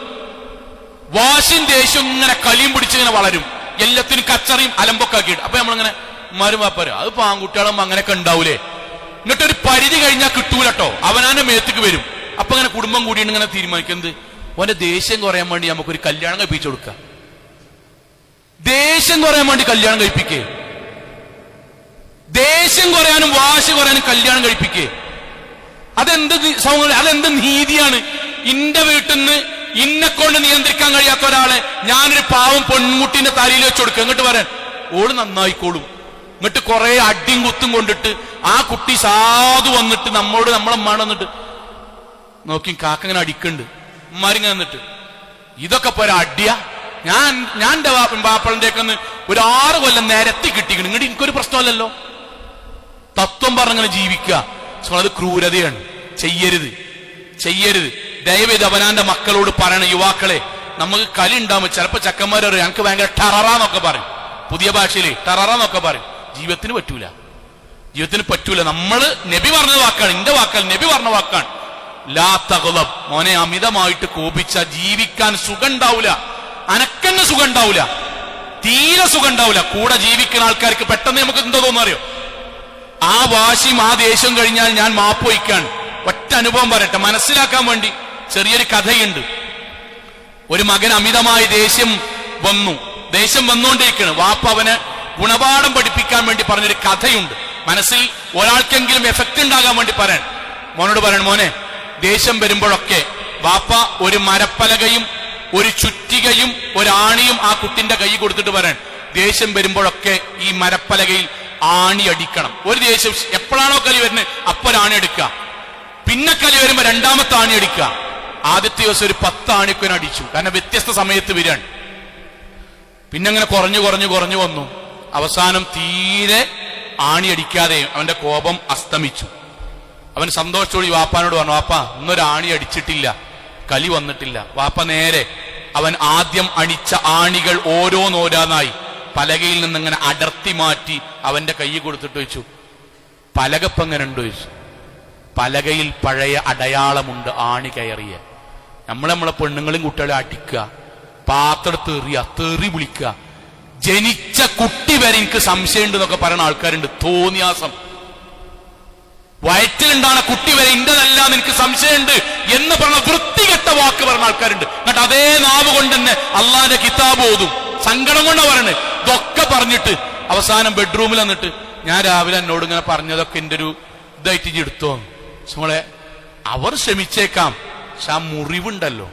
വാശിയും ദേഷ്യവും ഇങ്ങനെ കലിയും പിടിച്ചിങ്ങനെ വളരും. എല്ലാത്തിനും കച്ചറിയും അലമ്പൊക്കെ ആക്കിയിട്ട്. അപ്പൊ നമ്മളിങ്ങനെ ഉമ്മാരും വാപ്പാരും അത് ആൺകുട്ടികളും അങ്ങനെയൊക്കെ ഉണ്ടാവൂലേ. എന്നിട്ടൊരു പരിധി കഴിഞ്ഞാൽ കിട്ടൂലട്ടോ, അവനാന്റെ മേത്തേക്ക് വരും. അപ്പൊ ഇങ്ങനെ കുടുംബം കൂടിയിട്ട് ഇങ്ങനെ തീരുമാനിക്കുന്നത് ഓന്റെ ദേഷ്യം കുറയാൻ വേണ്ടി നമുക്കൊരു കല്യാണം കഴിപ്പിച്ചു കൊടുക്കാം. ദേഷ്യം കുറയാൻ വേണ്ടി കല്യാണം കഴിപ്പിക്കേ. ദേഷ്യം കുറയാനും വാശി കുറയാനും കല്യാണം കഴിപ്പിക്കേ. അതെന്ത് നീതിയാണ്? ഇന്റെ വീട്ടിൽ നിന്ന് ഇന്നെ കൊണ്ട് നിയന്ത്രിക്കാൻ കഴിയാത്ത ഒരാളെ ഞാനൊരു പാവം പെൺകുട്ടിന്റെ തലയിൽ വെച്ച് കൊടുക്കുക. ഇങ്ങോട്ട് പറയാൻ ഓള് നന്നായിക്കോളും. എന്നിട്ട് കുറെ അടിയും കുത്തും കൊണ്ടിട്ട് ആ കുട്ടി സാധു വന്നിട്ട് നമ്മളെ ഉമ്മാട് വന്നിട്ട് നോക്കി കാക്കങ്ങനെ അടിക്കുന്നുണ്ട്. ഉമ്മാരിങ്ങനെ വന്നിട്ട് ഇതൊക്കെ പോരാ അടിയ. ഞാൻ എന്റെ ബാപ്പളിന്റെ ഒക്കെ ഒരു 6 കൊല്ലം നിരത്തി കിട്ടിക്കണം. ഇങ്ങോട്ട് എനിക്കൊരു പ്രശ്നമല്ലല്ലോ. തത്വം പറഞ്ഞങ്ങനെ ജീവിക്കുക. അത് ക്രൂരതയാണ്. ചെയ്യരുത്. ദയവേത് അവനാന്റെ മക്കളോട് പറയണം, യുവാക്കളെ, നമുക്ക് കലി ഉണ്ടാവും. ചിലപ്പോ ചക്കന്മാർ പറയും ഞങ്ങൾക്ക് ഭയങ്കര ടററാന്നൊക്കെ പറയും. പുതിയ ഭാഷയില് ടററാന്നൊക്കെ പറയും. ജീവിതത്തിന് പറ്റൂല. നമ്മള് നബി പറഞ്ഞ വാക്കാണ്, എന്റെ വാക്കാണ്, നബി പറഞ്ഞ വാക്കാണ്. ലാ തഗ്ളബ്, മോനെ അമിതമായിട്ട് കോപിച്ച ജീവിക്കാൻ സുഖം ഉണ്ടാവൂല. അനക്കന്നെ സുഖം ഉണ്ടാവൂല, തീരെ സുഖം ഉണ്ടാവൂല. കൂടെ ജീവിക്കുന്ന ആൾക്കാർക്ക് പെട്ടെന്ന് നമുക്ക് എന്താ തോന്നറിയോ? ആ വാശിയും ആ ദേഷ്യം കഴിഞ്ഞാൽ ഞാൻ മാപ്പ് വയ്ക്കാണ്. ഒറ്റ അനുഭവം പറയട്ടെ മനസ്സിലാക്കാൻ വേണ്ടി. ചെറിയൊരു കഥയുണ്ട്. ഒരു മകൻ അമിതമായ ദേഷ്യം വന്നുകൊണ്ടിരിക്കുകയാണ്. വാപ്പ അവനെ ഗുണപാഠം പഠിപ്പിക്കാൻ വേണ്ടി പറഞ്ഞൊരു കഥയുണ്ട്. മനസ്സിൽ ഒരാൾക്കെങ്കിലും എഫക്റ്റ് ഉണ്ടാകാൻ വേണ്ടി മോനോട് പറയണം, മോനെ ദേഷ്യം വരുമ്പോഴൊക്കെ വാപ്പ ഒരു മരപ്പലകയും ഒരു ചുറ്റികയും ഒരാണിയും ആ കുട്ടിന്റെ കൈ കൊടുത്തിട്ട് പറയാൻ, ദേഷ്യം വരുമ്പോഴൊക്കെ ഈ മരപ്പലകയിൽ ആണി അടിക്കണം. ഒരു ദേഷ്യം എപ്പോഴാണോ കലി വരുന്നത് അപ്പൊ ഒരു ആണി എടുക്കുക. പിന്നെ കലി വരുമ്പോ രണ്ടാമത്തെ ആണി അടിക്കുക. ആദ്യത്തെ ദിവസം ഒരു 10 ആണിക്കൊനെ അടിച്ചു. കാരണം വ്യത്യസ്ത സമയത്ത് വരികയാണ്. പിന്നെ അങ്ങനെ കുറഞ്ഞു വന്നു. അവസാനം തീരെ ആണി അടിക്കാതെ അവന്റെ കോപം അസ്തമിച്ചു. അവൻ സന്തോഷത്തോടെ വാപ്പാനോട് പറഞ്ഞു, വാപ്പ ഇന്നൊരു ആണി അടിച്ചിട്ടില്ല, കലി വന്നിട്ടില്ല. വാപ്പ നേരെ അവൻ ആദ്യം അടിച്ച ആണികൾ ഓരോന്നോരോന്നായി പലകയിൽ നിന്നിങ്ങനെ അടർത്തി മാറ്റി അവന്റെ കൈ കൊടുത്തിട്ട് വെച്ചു. പലകപ്പം എങ്ങനെ ഉണ്ട് ചോദിച്ചു. പലകയിൽ പഴയ അടയാളമുണ്ട്, ആണി കയറിയ. നമ്മളെ പെണ്ണുങ്ങളും കുട്ടികളെ അടിക്കുക, പാത്രത്ത് എറിയ, തെറി വിളിക്കുക. ജനിച്ച കുട്ടി വരെ എനിക്ക് സംശയമുണ്ട് എന്നൊക്കെ പറയുന്ന ആൾക്കാരുണ്ട്. തോന്നിയാസം. വയറ്റിലുണ്ടാണ് കുട്ടി വരെ ഇന്റതല്ലാന്ന് എനിക്ക് സംശയമുണ്ട് എന്ന് പറഞ്ഞ വൃത്തികെട്ട വാക്ക് പറയുന്ന ആൾക്കാരുണ്ട്. എന്നിട്ട് അതേ നാവ് കൊണ്ട് തന്നെ അള്ളാന്റെ കിതാബ് ഓതും. സങ്കടം കൊണ്ടാ പറയണത്. ഇതൊക്കെ പറഞ്ഞിട്ട് അവസാനം ബെഡ്റൂമിൽ വന്നിട്ട് ഞാൻ രാവിലെ എന്നോട് ഇങ്ങനെ പറഞ്ഞതൊക്കെ എന്റെ ഒരു ഇതായിട്ട് എടുത്തോ. നമ്മളെ അവർ ശ്രമിച്ചേക്കാം, പക്ഷെ ആ മുറിവുണ്ടല്ലോ,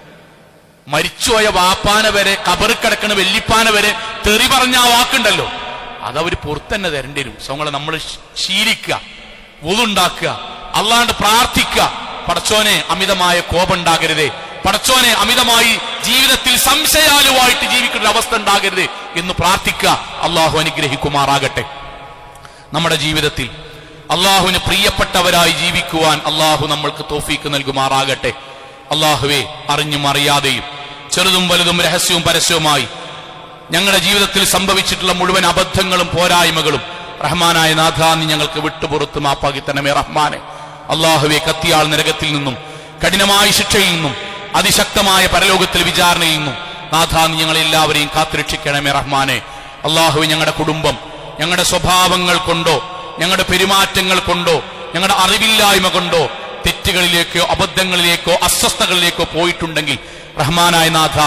മരിച്ചുപോയ വാപ്പാന വരെ കബറി കിടക്കണ വെല്ലിപ്പാന വരെ തെറി പറഞ്ഞ ആ വാക്കുണ്ടല്ലോ, അതവര് പുറത്തന്നെ തരേണ്ടി വരും. നമ്മളെ നമ്മൾ ശീലിക്കുക, വുളുണ്ടാക്കുക, അല്ലാണ്ട് പ്രാർത്ഥിക്കുക. പടച്ചോനെ അമിതമായ കോപം ഉണ്ടാകരുതേ, പടച്ചോനെ അമിതമായി ജീവിതത്തിൽ സംശയാലുവായിട്ട് ജീവിക്കുന്ന അവസ്ഥ ഉണ്ടാകരുത് എന്ന് പ്രാർത്ഥിക്കുക. അള്ളാഹു അനുഗ്രഹിക്കുമാറാകട്ടെ. നമ്മുടെ ജീവിതത്തിൽ അള്ളാഹുവിന് പ്രിയപ്പെട്ടവരായി ജീവിക്കുവാൻ അള്ളാഹു നമ്മൾക്ക് തൗഫീക്ക് നൽകുമാറാകട്ടെ. അള്ളാഹുവെ, അറിഞ്ഞും അറിയാതെയും ചെറുതും വലുതും രഹസ്യവും പരസ്യവുമായി ഞങ്ങളുടെ ജീവിതത്തിൽ സംഭവിച്ചിട്ടുള്ള മുഴുവൻ അബദ്ധങ്ങളും പോരായ്മകളും റഹ്മാനായ നാഥ നീ ഞങ്ങൾക്ക് വിട്ടുപുറത്ത് മാപ്പാക്കി തന്നമേ റഹ്മാനെ. അള്ളാഹുവെ, കത്തിയാൾ നരകത്തിൽ നിന്നും കഠിനമായ ശിക്ഷയിൽ നിന്നും അതിശക്തമായ പരലോകത്തിൽ വിചാരണയിൽ നിന്നും നാഥ നീ ഞങ്ങളെല്ലാവരെയും കാത്തുരക്ഷിക്കണമേ റഹ്മാനെ. അള്ളാഹുവെ, ഞങ്ങളുടെ കുടുംബം ഞങ്ങളുടെ സ്വഭാവങ്ങൾ കൊണ്ടോ ഞങ്ങളുടെ പെരുമാറ്റങ്ങൾ കൊണ്ടോ ഞങ്ങളുടെ അറിവില്ലായ്മ കൊണ്ടോ തെറ്റുകളിലേക്കോ അബദ്ധങ്ങളിലേക്കോ അസ്വസ്ഥതകളിലേക്കോ പോയിട്ടുണ്ടെങ്കിൽ റഹ്മാനായ നാഥ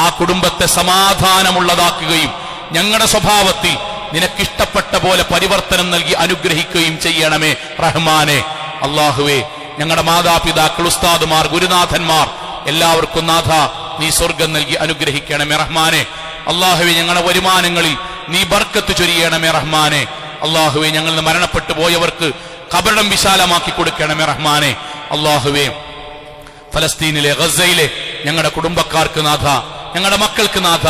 ആ കുടുംബത്തെ സമാധാനമുള്ളതാക്കുകയും ഞങ്ങളുടെ സ്വഭാവത്തിൽ നിനക്കിഷ്ടപ്പെട്ട പോലെ പരിവർത്തനം നൽകി അനുഗ്രഹിക്കുകയും ചെയ്യണമേ റഹ്മാനെ. അള്ളാഹുവേ, ഞങ്ങളുടെ മാതാപിതാക്കൾ, ഉസ്താദുമാർ, ഗുരുനാഥന്മാർ എല്ലാവർക്കും നാഥ നീ സ്വർഗം നൽകി അനുഗ്രഹിക്കണമേ റഹ്മാനെ. അള്ളാഹുവെ ഞങ്ങളുടെ വരുമാനങ്ങളിൽ നീ ബർക്കത്ത് ചൊരിയണമേ റഹ്മാനെ. അള്ളാഹുവെ ഞങ്ങളിൽ നിന്ന് മരണപ്പെട്ടു പോയവർക്ക് ഖബറിടം വിശാലമാക്കി കൊടുക്കണമേ റഹ്മാനെ. അള്ളാഹുവെ ഫലസ്തീനിലെ ഗസയിലെ ഞങ്ങളുടെ കുടുംബക്കാർക്ക് നാഥ, ഞങ്ങളുടെ മക്കൾക്ക് നാഥ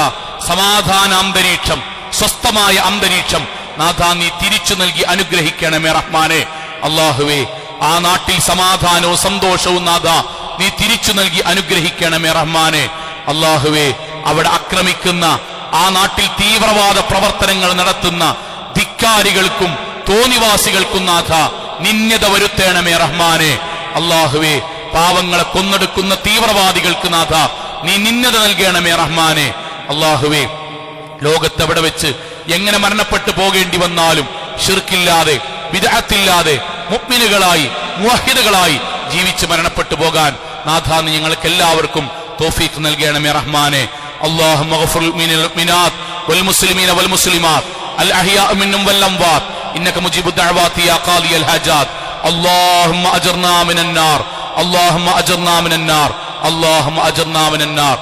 സമാധാന അന്തരീക്ഷം, സ്വസ്ഥമായ അന്തരീക്ഷം നാഥ നീ തിരിച്ചു നൽകി അനുഗ്രഹിക്കണമേ റഹ്മാനെ. അള്ളാഹുവെ ആ നാട്ടിൽ സമാധാനവും സന്തോഷവും നാഥ നീ തിരിച്ചു നൽകി അനുഗ്രഹിക്കണമേ റഹ്മാനെ. അള്ളാഹുവെ അവിടെ ആക്രമിക്കുന്ന, ആ നാട്ടിൽ തീവ്രവാദ പ്രവർത്തനങ്ങൾ നടത്തുന്ന ധിക്കാരികൾക്കും തോന്നിവാസികൾക്കും നാഥ നിന്യത വരുത്തേണമേ റഹ്മാനെ. അള്ളാഹുവെ പാവങ്ങളെ കൊന്നെടുക്കുന്ന തീവ്രവാദികൾക്ക് നാഥ നീ നിന്യത നൽകണമേ റഹ്മാനെ. അള്ളാഹുവെ ലോകത്തെവിടെ വെച്ച് എങ്ങനെ മരണപ്പെട്ടു പോകേണ്ടി വന്നാലും ശിർക്കില്ലാതെ, ബിദ്അത്തില്ലാതെ മുഅ്മിനുകളായി, മുവഹിദുകളായി ജീവിച്ച് മരണപ്പെട്ടു പോകാൻ നാഥ നീ ഞങ്ങൾക്ക് എല്ലാവർക്കും തൗഫീഖ് നൽകണമേ റഹ്മാനെ. അല്ലാഹുമ്മ ഗ്ഫിർ ലിൽ മുഅ്മിനാത്ത് വൽ മുസ്ലിമീന വൽ മുസ്ലിമാത്ത് അൽ അഹ്യാഇ മിൻഹും വൽ അംവാത്ത് ഇന്നക മുജീബു ദഅവാതി യാ ഖാദിയൽ ഹജാത്ത്. അല്ലാഹുമ്മ അജ്ർനാ മിനൻ നാർ, അല്ലാഹുമ്മ അജ്ർനാ മിനൻ നാർ, അല്ലാഹുമ്മ അജ്ർനാ മിനൻ നാർ.